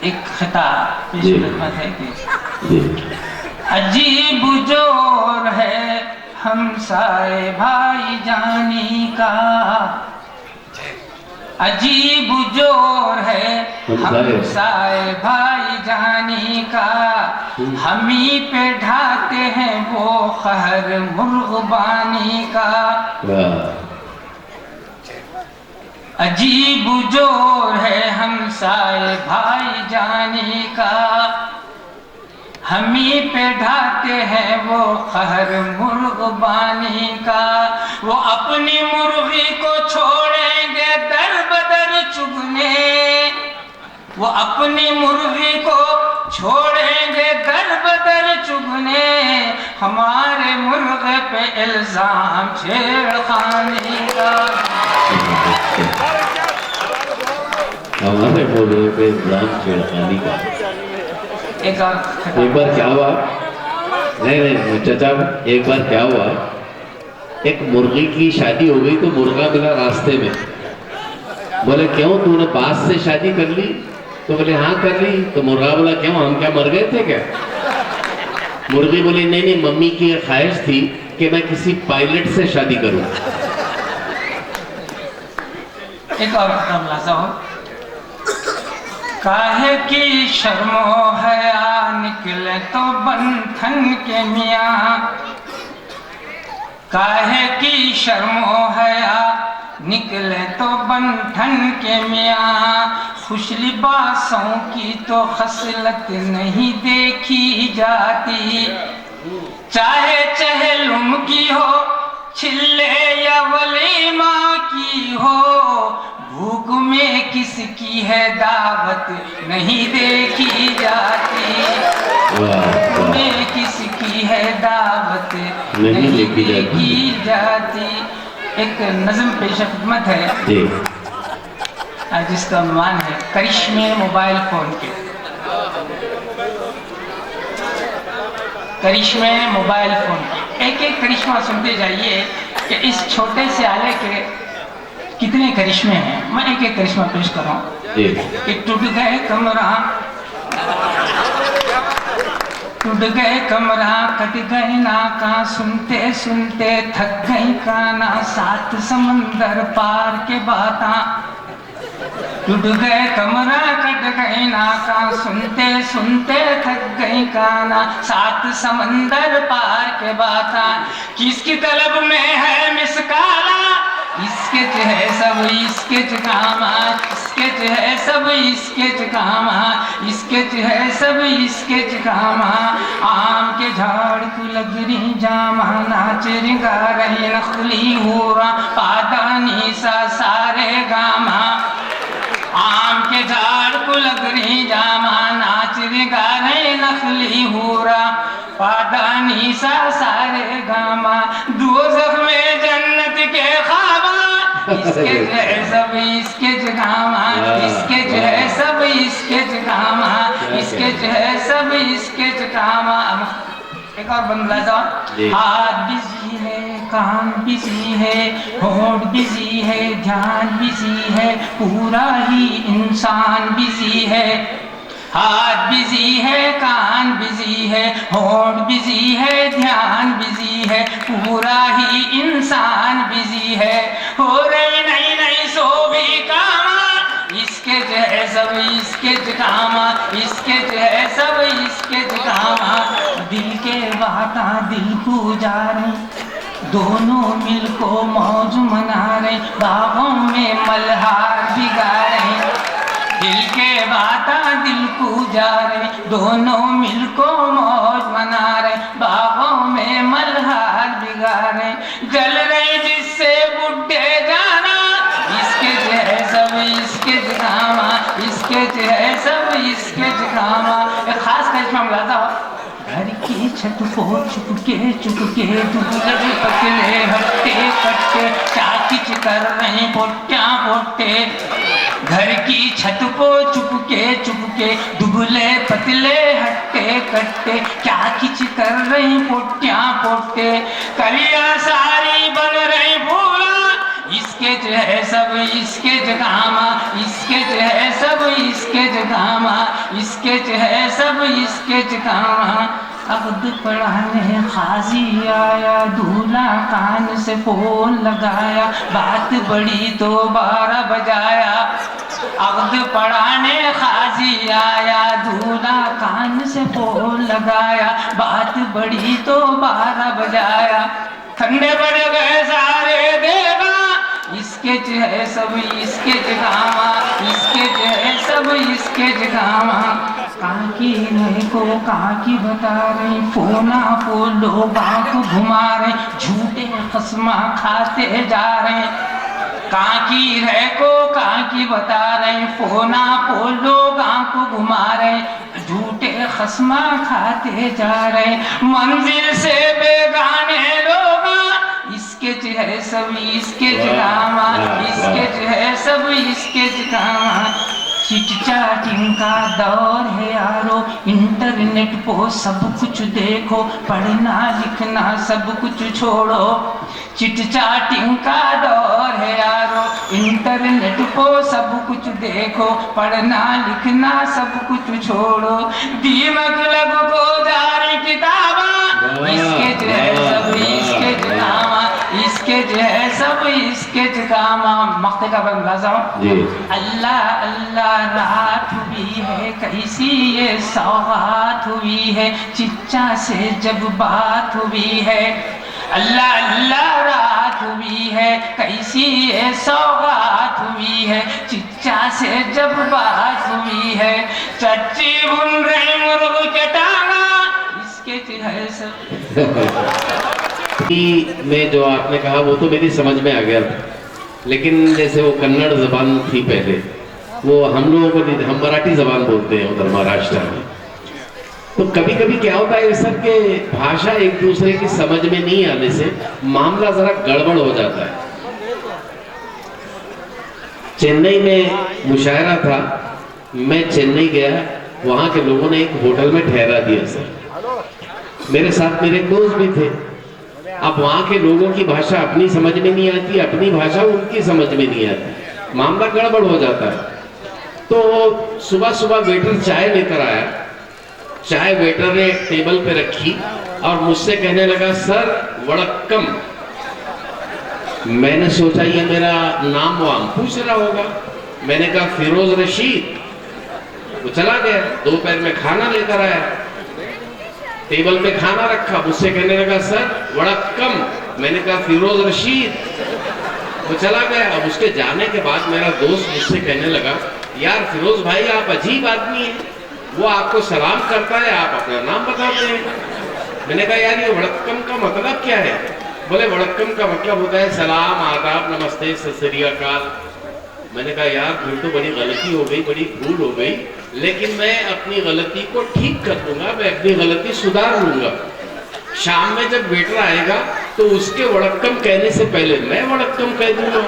एक खिताब पेश खिदमत है कि अजीब जोर है हमसाए भाई जानी का, अजीब जोर है हमसाए भाई जानी का, हमी पे ढाते हैं वो कहर मुर्गबानी का, अजीब जोर है हमसाए भाई जानी का, हमी पे ढाते हैं वो कहर मुर्गबानी का, वो अपनी मुर्गी को छोड़ेंगे दर बदर चुगने, वो अपनी मुर्गी को छोड़ेंगे दर बदर चुगने, हमारे मुर्गे पे इल्जाम छेड़खानी का, हमारे मुर्गे पे इल्जाम छेड़खानी का। एक बार क्या हुआ, नहीं चाचा, एक बार क्या हुआ, ایک مرغی کی شادی ہو گئی تو مرغا ملا راستے میں. بولے کیوں تو نے باز سے شادی کر لی؟ تو بولے ہاں کر لی. تو مرغا بولا کیوں ہم کیا مر گئے تھے کیا؟ مرغی بولی نہیں ممی کی خواہش تھی کہ میں کسی پائلٹ سے شادی کروں. ایک اور ملاحظہ ہو. کاہے کی شرم و حیا نکلے تو بندھن کے میاں. کاہے کی شرم و حیا نکلے تو بندھن کے میاں. خوش لباسوں کی تو خصلت نہیں دیکھی جاتی. چاہے چہلم کی ہو چھلے یا ولیمہ کی ہو. بھوک میں کس کی ہے دعوت نہیں دیکھی جاتی. بھوک میں کس کی ہے دعوت نہیں دیکھی جاتی. ایک نظم پیش خدمت ہے جس کا عنوان ہے کرشمے موبائل فون کے. کرشمے موبائل فون کے ایک ایک کرشمہ سنتے جائیے کہ اس چھوٹے سے آلے کے کتنے کرشمے ہیں. میں ایک ایک کرشمہ پیش کر رہا ہوں کہ ٹوٹ گئے کمرہ کٹ گئے ناکاں. سنتے سنتے تھک گئی کانا. سات سمندر پار کے باتاں. ٹوٹ گئے کمرہ کٹ گئی ناکاں. سنتے سنتے تھک گئی کانا. سات سمندر پار کے باتاں. کس کی طلب میں ہے مسکالا. اسکیچ ہے سب اسکیچ کاما. اسکیچ ہے سب اسکیچ کاما. اسکیچ ہے سب اسکیچ کاما. آم کے جھاڑ کو لگ رہی جاما. ناچ رنگا رہی نخلی ہورا. پادانی سا سارے گاما. آم کے جھاڑ کو لگ رہی جاما. ناچ رنگا رہی نخلی ہورا. پادانی سا سارے گاما. دوزخ میں جنت کے خواباں. اسکیچ ہے سب اسکیچ کاما. اسکیچ ہے سب اسکیچ کاما. اسکیچ ہے سب اسکیچ کاما. ایک اور بندہ ہاتھ بزی ہے کان بزی ہے ہونٹ بزی ہے دھیان بزی ہے. پورا ہی انسان بزی ہے. ہاتھ بزی ہے کان بزی ہے ہونٹ بزی ہے دھیان بزی ہے. پورا ہی انسان بزی ہے. ہو رہی نئی نئی سو بھی کاما. اسکیچ ہے سب اسکیچ کاما. اسکیچ ہے سب اسکیچ کاما. دل کے باتاں دل کو جا رہے. دونوں مل کو موج منا رہے. باغوں میں ملہار بگا رہے. دل کے باتاں دل کو جا رہے. دونوں مل کو موج منا رہے. باغوں میں ملہار بگا رہے. جل رہے جس سے بڈھے جانا. اسکیچ ہے سب اسکیچ کاما. اسکیچ ہے سب اسکیچ کاما. ایک خاص کرشمہ ملاحظہ ہو. گھر کی چھت کو چپکے دبلے پتلے ہٹے کٹے. کیا کچھ کر رہے پوٹیاں پوٹے. گھر کی چھت کو چپکے دبلے پتلے ہٹے کٹے. کیا کچھ کر رہی پوٹیاں پوٹے. کلیاں ساری بن رہی پھولا. اسکیچ ہے سب اسکیچ کاما. اسکیچ ہے سب اسکیچ کاما. اسکیچ ہے سب اسکیچ کاما. عقد پڑھانے قاضی آیا. دولہا کان سے فون لگایا. بات بڑی تو 12 بجایا. عقد پڑھانے قاضی آیا. دولہا کان سے فون لگایا. بات بڑی تو 12 بجایا. ٹھنڈے پڑ گئے سارے دیوان. اسکیچ ہے سب اسکیچ کاما. اسکیچ ہے سب اسکیچ کاما. کہاں کی رہے کو کہاں کی بتا رہے. فونا کو لوگ آنکھ گھما رہے. جھوٹے قسمہ کھاتے جا رہے. کہاں کی رہے کو کہاں کی بتا رہے. فونا کو لوگ آنکھ گھما رہے. جھوٹے قسمہ کھاتے جا رہے. منزل سے بیگانے لوگ. اسکیچ ہے سب اسکیچ کاما. اسکیچ ہے سب اسکیچ کاما. چٹ چاٹنگ کا دور ہے یارو. انٹر इंटरनेट पे सब कुछ देखो, पढ़ना लिखना सब कुछ छोड़ो, चिट चाटिंग का दौर है यारो। इंटरनेट पे सब कुछ देखो, पढ़ना लिखना सब कुछ छोड़ो, दीमक लब को जारी किताबा, इसके जो है सब इसके जनामा, इसके जो है सब इसके जकामा। मख्ते का बंदाजा अल्लाह अल्लाह रात हुई है कैसी ये सौगात हुई है, चिच्चा से जब बात हुई है। अल्लाह अल्लाह रात हुई है कैसी ये सौगात हुई है, चिच्चा से जब बात हुई है। चच्ची बुन रही मुर्ग चटाना, इसके जो है सब में जो आपने कहा वो तो मेरी समझ में आ गया था, लेकिन जैसे वो कन्नड़ जबान थी पहले, वो हम लोगों को नहीं, हम मराठी जबान बोलते हैं उधर महाराष्ट्र में। तो कभी कभी क्या होता है सर के भाषा एक दूसरे की समझ में नहीं आने से मामला जरा गड़बड़ हो जाता है। चेन्नई में मुशायरा था, मैं चेन्नई गया, वहां के लोगों ने एक होटल में ठहरा दिया सर, मेरे साथ मेरे दोस्त भी थे। अब वहां के लोगों की भाषा अपनी समझ में नहीं आती, अपनी भाषा उनकी समझ में नहीं आती, मामला गड़बड़ हो जाता है। तो सुबह सुबह वेटर चाय लेकर आया, चाय वेटर ने टेबल पे रखी और मुझसे कहने लगा सर वड़क्कम। मैंने सोचा ये मेरा नाम वाम पूछ रहा होगा, मैंने कहा फिरोज रशीद। वो चला गया, दोपहर में खाना लेकर आया, टेबल पे खाना रखा, मुझसे कहने लगा सर वड़क्कम। मैंने कहा फिरोज रशीद। वो चला गया। अब उसके जाने के बाद मेरा दोस्त मुझसे कहने लगा यार फिरोज भाई आप अजीब आदमी हैं, वो आपको सलाम करता है, आप अपना नाम बताते हैं। मैंने कहा यार ये वड़क्कम का मतलब क्या है? बोले वड़क्कम का मतलब होता है सलाम, आदाब, नमस्ते, सत श्री अकाल। मैंने कहा यार फिर तो बड़ी गलती हो गई, बड़ी भूल हो गई, लेकिन मैं अपनी गलती को ठीक कर दूंगा, मैं अपनी गलती सुधार लूंगा। शाम में जब वेटर आएगा तो उसके वड़क्कम कहने से पहले मैं वड़क्कम कह दूंगा।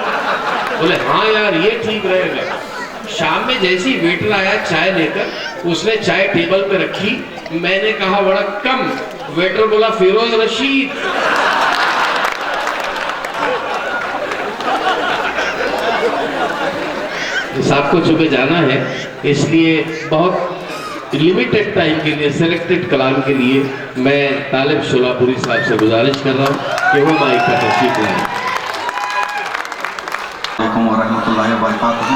बोले हाँ यार ये ठीक रहेगा। शाम में जैसे ही वेटर आया चाय लेकर, उसने चाय टेबल पे रखी, मैंने कहा वड़क्कम, वेटर बोला फिरोज रशीद। साहब को चुके जाना है, इसलिए बहुत लिमिटेड टाइम के लिए, सिलेक्टेड कलाम के लिए मैं तालिब शोलापुरी साहब से गुजारिश कर रहा हूँ कि वो माइक का तशरीफ लाएं। अलैकुम वरहमतुल्लाहि वबरकातुहू।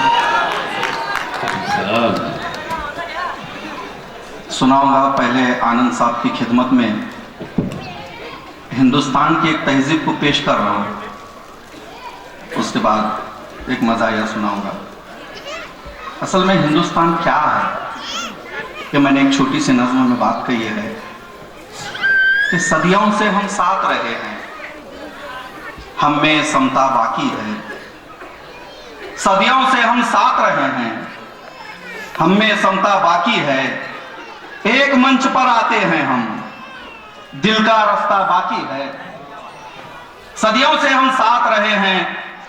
सुनाऊंगा पहले आनंद साहब की खिदमत में हिंदुस्तान की एक तहजीब को पेश कर रहा हूँ, उसके बाद एक मज़ाहिया सुनाऊंगा। असल में हिंदुस्तान क्या है कि मैंने एक छोटी सी नज़्म में बात कही है कि सदियों से हम साथ रहे हैं, हम में समता बाकी है। सदियों से हम साथ रहे हैं, हम में समता बाकी है। एक मंच पर आते हैं हम, दिल का रास्ता बाकी है। सदियों से हम साथ रहे हैं,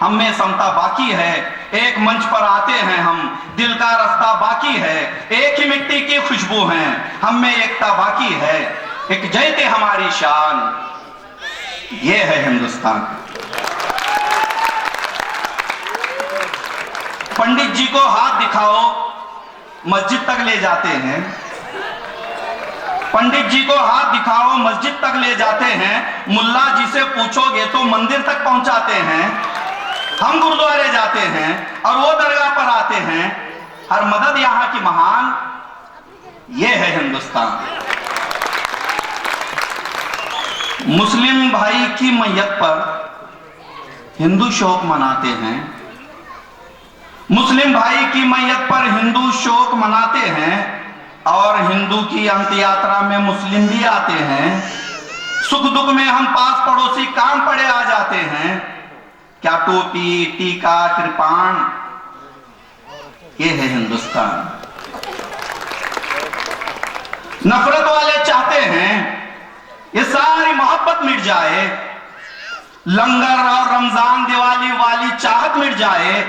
हम में समता बाकी है। एक मंच पर आते हैं हम, दिल का रास्ता बाकी है। एक ही मिट्टी की खुशबू है, हम में एकता बाकी है। एक जयते हमारी शान, ये है हिंदुस्तान। पंडित जी को हाथ दिखाओ, मस्जिद तक ले जाते हैं। पंडित जी को हाथ दिखाओ, मस्जिद तक ले जाते हैं। मुल्ला जी से पूछोगे तो मंदिर तक पहुंचाते हैं। हम गुरुद्वारे जाते हैं और वो दरगाह पर आते हैं। हर मदद यहाँ की महान, ये है हिंदुस्तान। मुस्लिम भाई की मैयत पर हिंदू शोक मनाते हैं। मुस्लिम भाई की मैयत पर हिंदू शोक मनाते हैं और हिंदू की अंत यात्रा में मुस्लिम भी आते हैं। सुख दुख में हम पास पड़ोसी काम पड़े आ जाते हैं। क्या टोपी, टीका, कृपाण, ये है हिंदुस्तान। नफरत वाले चाहते हैं ये सारी मोहब्बत मिट जाए, लंगर और रमजान दिवाली वाली चाहत मिट जाए,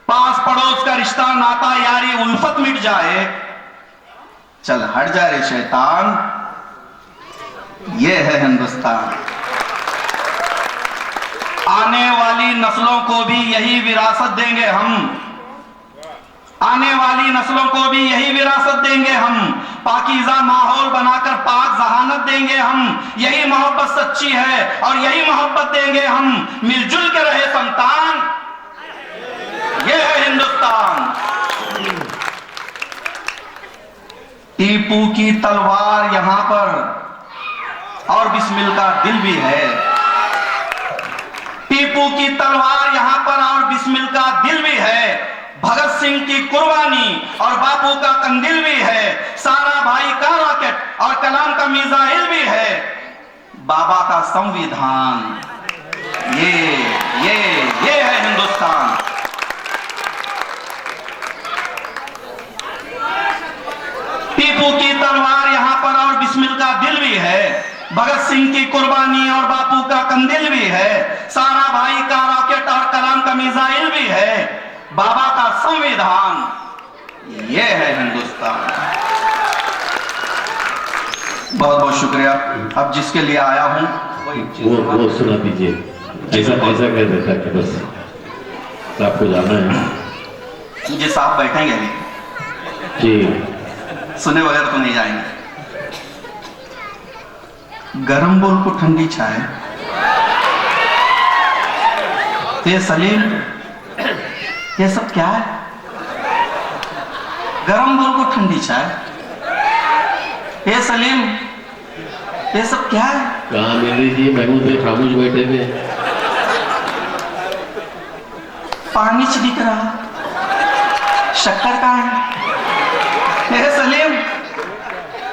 पास पड़ोस का रिश्ता नाता यारी उल्फत मिट जाए। चल हट जा रे शैतान, ये है हिंदुस्तान। आने वाली नस्लों को भी यही विरासत देंगे हम, आने वाली नस्लों को भी यही विरासत देंगे हम, पाकीज़ा माहौल बनाकर पाक जहानत देंगे हम। यही मोहब्बत सच्ची है और यही मोहब्बत देंगे हम, मिलजुल के रहे संतान, ये है हिंदुस्तान। टीपू की तलवार यहां पर और बिस्मिल का दिल भी है, टीपू की तलवार यहां पर और बिस्मिल का दिल भी है, भगत सिंह की कुर्बानी और बापू का कंदिल भी है, सारा भाई का रॉकेट और कलाम का मिसाइल भी है, बाबा का संविधान, ये है हिंदुस्तान। टीपू की तलवार यहां पर और बिस्मिल का दिल भी है, भगत सिंह की कुर्बानी और बापू का कंदिल भी है, सारा भाई का रॉकेट और कलाम का मिसाइल भी है, बाबा का संविधान, ये है हिंदुस्तान। बहुत बहुत शुक्रिया। अब जिसके लिए आया हूं वो सुना दीजिए। ऐसा कह देता कि बस आपको जाना है जी, साहब बैठेंगे अभी जी, सुने बगैर तो नहीं जाएंगे। गरम बोल को ठंडी चाय, ये सलीम, ये सब क्या है? गरम बोल को ठंडी चाय, ये सलीम, ये सब क्या है? कहाँ मेरी जी महमूद भाई खामोश बैठे थे। पानी च दिख रहा, शक्कर का है। ये सलीम,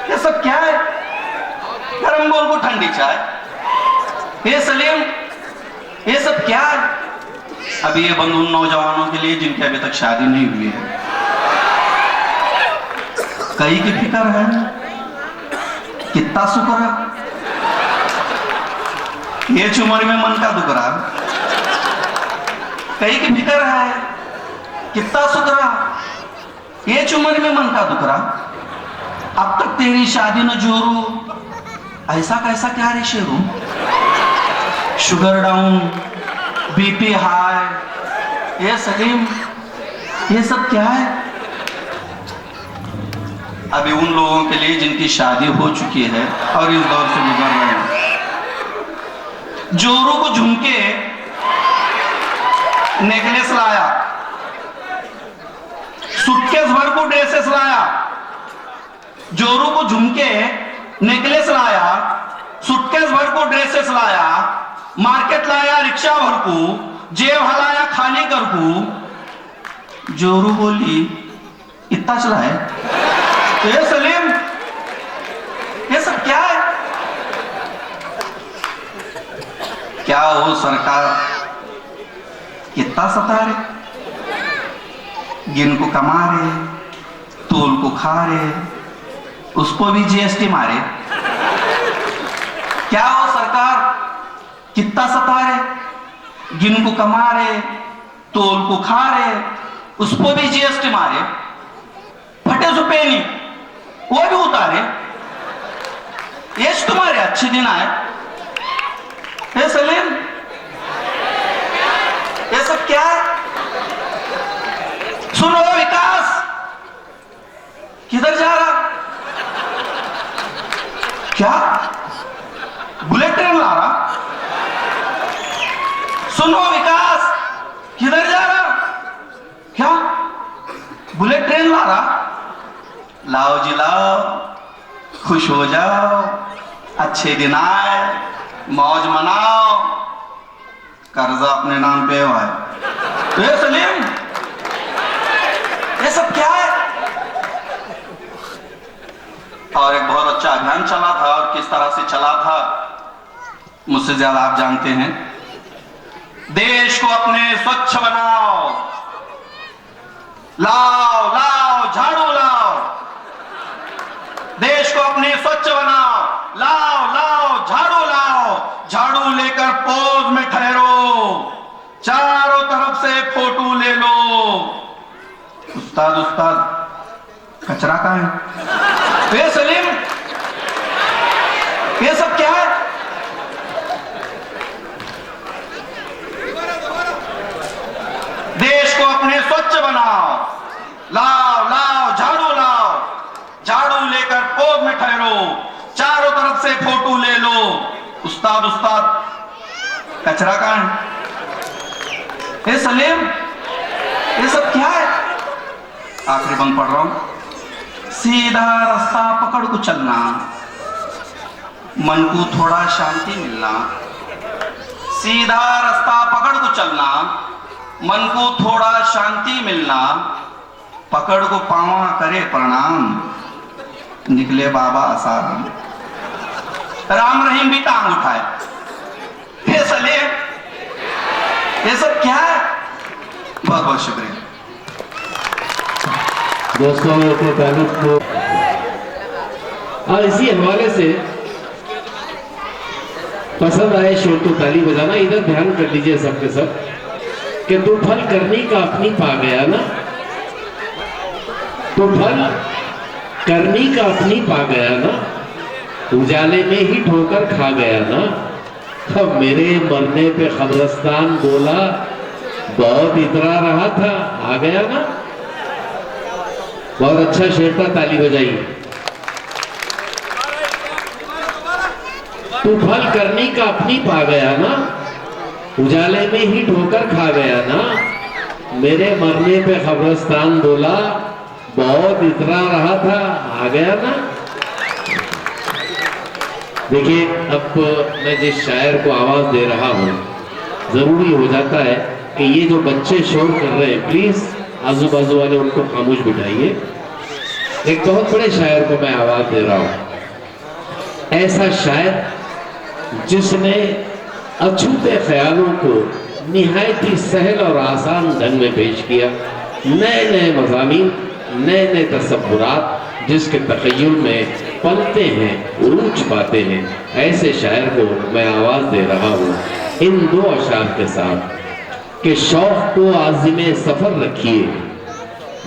ये सब क्या है? गरम बोल को ठंडी चाय, ये सलीम, ये सब क्या है? अभी ये बंद उन नौजवानों के लिए जिनकी अभी तक शादी नहीं हुई है, कई की फिक्र है, कितना शुक्र है, ये उम्र में मन का दुख रहा, कई की फिक्र है, कितना शुक्र है, ये उम्र में मन का दुख रहा। अब तक तेरी शादी न जोरू, ऐसा कैसा क्या रे Sheru? Sugar down, BP high, ये सलीम, ये सब क्या है? अभी उन लोगों के लिए जिनकी शादी हो चुकी है और इस दौर से गुजर रहे हैं, जोरू को झुमके नेकलेस लाया, सूटकेस भर को ड्रेसेस लाया, जोरू को झुमके नेकलेस लाया, सूटकेस भर को ड्रेसेस लाया, मार्केट लाया रिक्शा भर को, जेब हलाया खाली कर को। जोरू बोली इतना चला है? ये सलीम, ये सब क्या है? क्या हो सरकार, कितना सता रहे, गिन को कमा रहे, तोल को खा रहे, उसको भी जीएसटी मारे। क्या हो सरकार, कितना सता रहे, गिन को कमा रहे, तोल को खा रहे, उसको भी जीएसटी मारे, फटे सुपेनी वो भी उतारे, ये तुम्हारे अच्छे दिन आए। ये सलीम, ये सब क्या है? सुनो विकास, किधर जा रहा? क्या बुलेट ट्रेन ला रहा? सुनो विकास, किधर जा रहा? क्या बुलेट ट्रेन ला रहा? लाओ जी लाओ, खुश हो जाओ, अच्छे दिन आए, मौज मनाओ, कर्जा अपने नाम पे हुआ है। तो ये सलीम, ये सब क्या है? और एक बहुत अच्छा अभियान चला था, और किस तरह से चला था मुझसे ज्यादा आप जानते हैं। देश को अपने स्वच्छ बनाओ, लाओ लाओ झाड़ू लाओ, देश को अपने स्वच्छ बनाओ, लाओ लाओ झाड़ू लाओ, झाड़ू लेकर पोज में ठहरो, चारों तरफ से फोटो ले लो। उस्ताद उस्ताद कचरा कहाँ है? ये सलीम, ये सब क्या है? देश को अपने स्वच्छ बनाओ, लाओ लाओ झाड़ू लाओ, झाड़ू लेकर पोग में ठहरो, चारों तरफ से फोटो ले लो। उस्ताद उस्ताद, कचरा कहाँ है? ए सलीम, ये सब क्या है? आखिरी बंद पढ़ रहा हूं। सीधा रास्ता पकड़ को चलना, मन को थोड़ा शांति मिलना। सीधा रास्ता पकड़ को चलना, मन को थोड़ा शांति मिलना। पकड़ को पावा करे प्रणाम, निकले बाबा आसाराम। राम रहीम भी टांग उठाए। ये सलीम, ये सब क्या है? बहुत बहुत शुक्रिया दोस्तों के ताल्लुक को। और इसी हवाले से पसंद आए शोर तो ताली बजाना। इधर ध्यान कर लीजिए सबके सब कि तू फल करनी का अपनी पा गया ना, तो फल करनी का अपनी पा गया ना, उजाले में ही ठोकर खा गया ना। अब मेरे मरने पे खबरस्तान बोला, बहुत इतरा रहा था, आ गया ना। बहुत अच्छा शेर था, ताली बजाइए। तू फल करनी का अपनी पा गया ना, उजाले में ही ठोकर खा गया ना। मेरे मरने पे खबरस्तान बोला, बहुत इतरा रहा था, आ गया ना। देखिए, अब मैं जिस शायर को आवाज दे रहा हूँ, जरूरी हो जाता है कि ये जो बच्चे शोर कर रहे हैं, प्लीज आजू बाजू वाले उनको खामोश बिठाइए। एक बहुत बड़े शायर को मैं आवाज दे रहा हूँ, ऐसा शायर जिसने अछूते ख्यालों को निहायत ही सहल और आसान ढंग में पेश किया। नए नए मज़ामीन, नए नए तसव्वुरात जिसके तख़य्युल में पलते हैं, उरूज पाते हैं, ऐसे शायर को मैं आवाज दे रहा हूँ इन दो अशार के साथ कि शौक़ को आज़िमे सफ़र रखिए,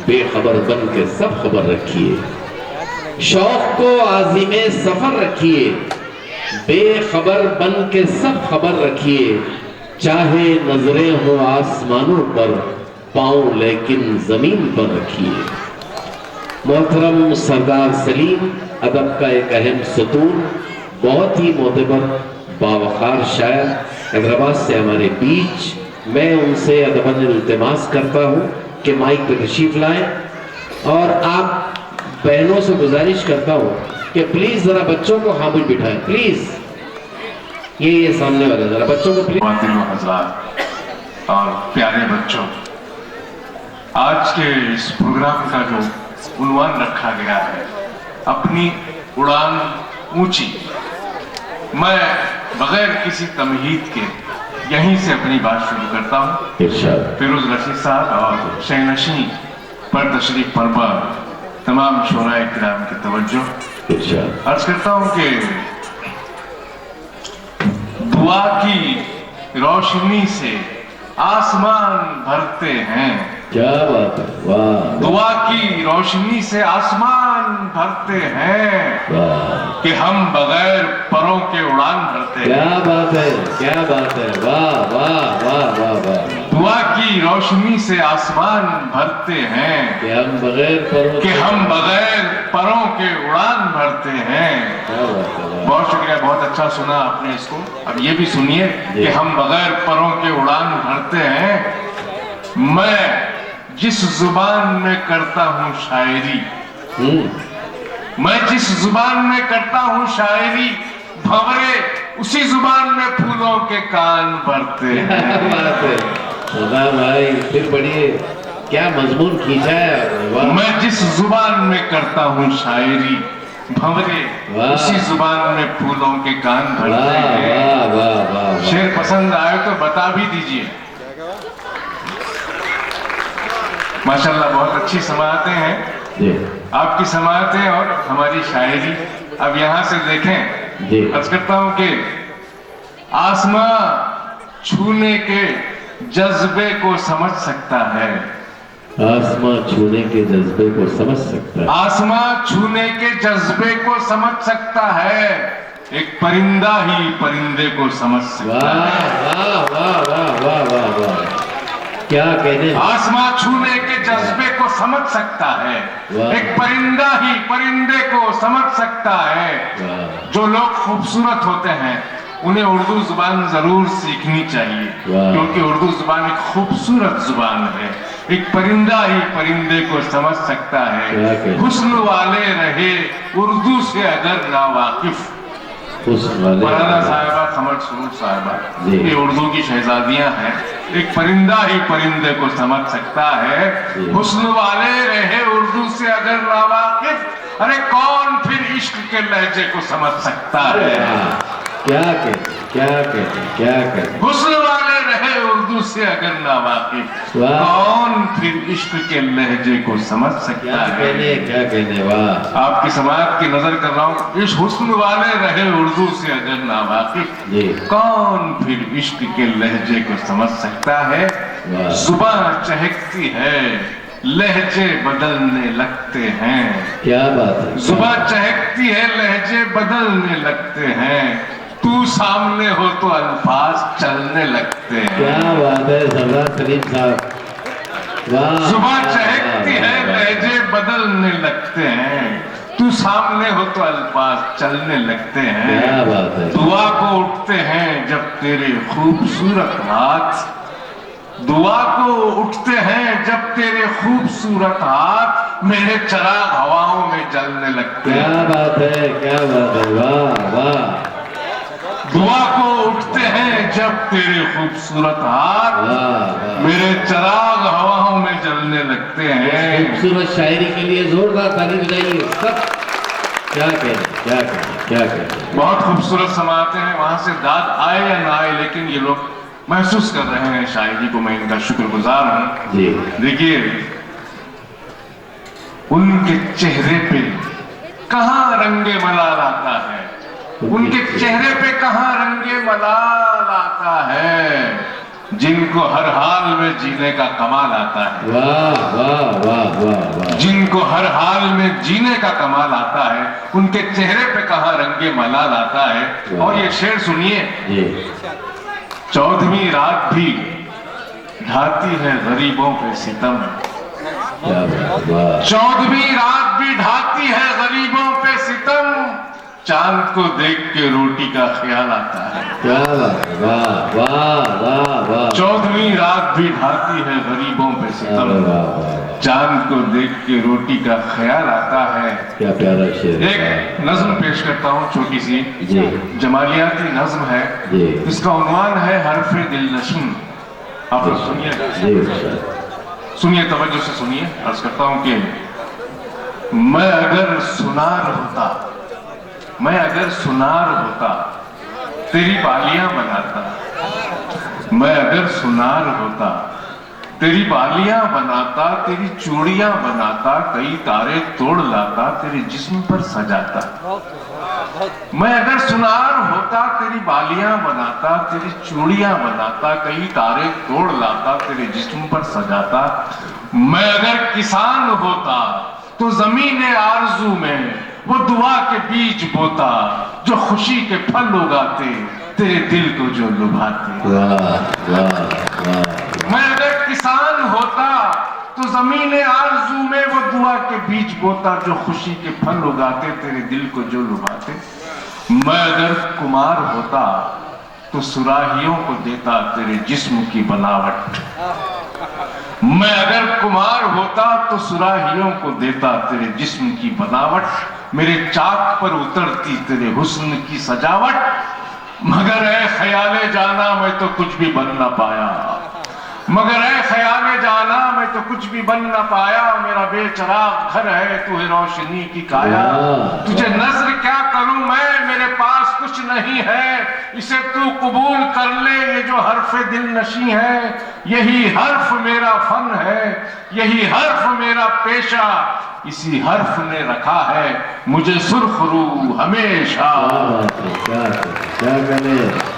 बेखबर बन के सब खबर रखिए। शौक़ को आज़िमे सफ़र रखिए, बेखबर बन के सब खबर रखिए। चाहे नजरें हो आसमानों पर, पाँव लेकिन जमीन पर रखिए। मोहतरम सरदार सलीम, अदब का एक अहम सतून, बहुत ही मोतबर बावकार शायर हैदराबाद से हमारे बीच। मैं उनसे अदबन इल्तिमास करता हूँ कि माइक पे तशरीफ लाएं, और आप बहनों से गुजारिश करता हूँ कि प्लीज जरा बच्चों को खामोश बिठाएं, प्लीज। ये सामने वाले जरा बच्चों को प्लीज। हज़रात और प्यारे बच्चों, आज के इस प्रोग्राम का जो उन्वान रखा गया है, अपनी उड़ान ऊंची, मैं बगैर किसी तमहीद के यहीं से अपनी बात शुरू करता हूँ। फिरोज रशीद साहब और शहनशीं पर तशरीफ फरमा तमाम शोराए किराम की तवज्जो अर्ज करता हूँ कि दुआ की रोशनी से आसमान भरते हैं। क्या बात है, वाह। दुआ की रोशनी से आसमान भरते हैं कि हम बगैर परों के उड़ान भरते हैं। क्या बात है, क्या बात है, वाह वाह वाह वाह वाह। दुआ की रोशनी से आसमान भरते हैं कि हम बगैर परों के उड़ान भरते हैं। क्या बात है, बहुत शुक्रिया, बहुत अच्छा सुना आपने इसको। अब ये भी सुनिए कि हम बगैर परों के उड़ान भरते हैं। मैं जिस जुबान में करता हूँ शायरी, मैं जिस जुबान में करता हूँ शायरी, भंवरे उसी जुबान में फूलों के कान भरते हैं। बात है खुदा भाई, फिर पढ़िए, क्या मजमून खींचा है। मैं जिस जुबान में करता हूँ शायरी, भंवरे उसी जुबान में फूलों के कान भरते हैं। शेर पसंद आए तो बता भी दीजिए। माशाल्लाह, बहुत अच्छी समाअतें हैं आपकी समाअतें और हमारी शायरी। अब यहाँ से देखें, अर्ज करता हूँ कि आसमां छूने के जज्बे को समझ सकता है, आसमां छूने के जज्बे को समझ सकता है, आसमां छूने के जज्बे को समझ सकता है, एक परिंदा ही परिंदे को समझ सकता है। वाह वाह वाह वाह वाह वाह, क्या कहने, आसमां छूने के जज्बे को समझ सकता है, एक परिंदा ही परिंदे को समझ सकता है। जो लोग खूबसूरत होते हैं उन्हें उर्दू जुबान जरूर सीखनी चाहिए, क्योंकि उर्दू जुबान एक खूबसूरत जुबान है। एक परिंदा ही परिंदे को समझ सकता है, हुस्न वाले रहे उर्दू से अगर ना वाकिफ। मौलाना साहिबा कमर सुरूर साहिबा ये उर्दू की शहजादियां हैं। एक परिंदा ही परिंदे को समझ सकता है, हुस्न वाले रहे उर्दू से अगर ना वाकिफ। अरे कौन फिर इश्क के लहजे को समझ सकता है? क्या कहते, क्या कहते, क्या कहते, हुस्न वाले रहे उर्दू से अगर ना वाकिफ, कौन फिर इश्क के लहजे को समझ सकता है? क्या कहने, वाह। आपकी समाज की नजर कर रहा हूँ, इस हुस्न वाले रहे उर्दू से अगर ना वाकिफ, कौन फिर इश्क के लहजे को समझ सकता है? जुबान चहकती है लहजे बदलने लगते हैं, क्या बात है, जुबान चहकती है लहजे बदलने लगते हैं, तू सामने हो तो अल्फाज चलने लगते हैं। क्या बात है सरदार सलीम साहब, वाह। जुबान चहकती है लहजे बदलने लगते हैं, तू सामने हो तो अल्फाज चलने लगते हैं। क्या बात है, दुआ को उठते हैं जब तेरे खूबसूरत हाथ, दुआ को उठते हैं जब तेरे खूबसूरत हाथ मेरे चराग हवाओं में जलने लगते हैं। क्या बात है, क्या बात है, वाह वाह। दुआ को उठते हैं जब तेरे खूबसूरत हाथ मेरे चराग हवाओं में जलने लगते हैं। खूबसूरत शायरी के लिए जोरदार ताली बजाइए सब। क्या कहते, क्या कहते, क्या कहते, बहुत खूबसूरत समाते हैं, वहां से दाद आए या ना आए लेकिन ये लोग महसूस कर रहे हैं शायरी को, मैं इनका शुक्रगुजार हूं। देखिए उनके चेहरे पे कहां रंगे मलाल आता है, उनके चेहरे पे कहां रंगे मलाल आता है, जिनको हर हाल में जीने का कमाल आता है। वाह वाह वाह वाह वाह। जिनको हर हाल में जीने का कमाल आता है, उनके चेहरे पे कहां रंगे मलाल आता है। और ये शेर सुनिए, 14वीं रात भी ढाती है गरीबों पे सितम, 14वीं रात भी ढाती है गरीबों पे सितम, चांद को देख के रोटी का ख्याल आता है। क्या बात, वाह वाह वाह वाह। 14वीं रात भी ढाती है गरीबों पे सितम, चांद को देख के रोटी का ख्याल आता है। क्या प्यारा शेर। एक नज्म पेश करता हूँ छोटी सी, जी, जमालियाती नज्म है, इसका उन्वान है हर्फे दिलनशीं। आप लोग सुनिए, सुनिए तवज्जो से सुनिए। अर्ज करता हूँ कि मैं अगर सुनार होता, मैं अगर सुनार होता तेरी बालियां बनाता, मैं अगर सुनार होता तेरी बालियां बनाता, तेरी चूड़ियां बनाता, कई तारे तोड़ लाता तेरे जिस्म पर सजाता। मैं अगर सुनार होता तेरी बालियां बनाता, तेरी चूड़ियां बनाता, कई तारे तोड़ लाता तेरे जिस्म पर सजाता। मैं अगर किसान होता तो जमीन आरजू में वो दुआ के बीज बोता, जो खुशी के फल उगाते तेरे दिल को जो लुभाते। मैं अगर किसान होता तो जमीन आरजू में वो दुआ के बीज बोता, जो खुशी के फल उगाते तेरे दिल को जो लुभाते। मैं अगर कुमार होता तो सुराहियों को देता तेरे जिस्म की बनावट, मैं अगर कुमार होता तो सुराहियों को देता तेरे जिस्म की बनावट, मेरे चाक पर उतरती तेरे हुस्न की सजावट। मगर ऐ ख्याले जाना मैं तो कुछ भी बन ना पाया, मगर ऐ ख्याले जाना मैं तो कुछ भी बन ना पाया, मेरा बेचराग घर है तू है रोशनी की काया। तुझे नजर क्या करूं मैं, मेरे पास कुछ नहीं है, इसे तू कबूल कर ले ये जो हर्फ दिल नशी है। यही हर्फ मेरा फन है, यही हर्फ मेरा पेशा, इसी हर्फ ने रखा है मुझे सुर्ख रू हमेशा। क्या करें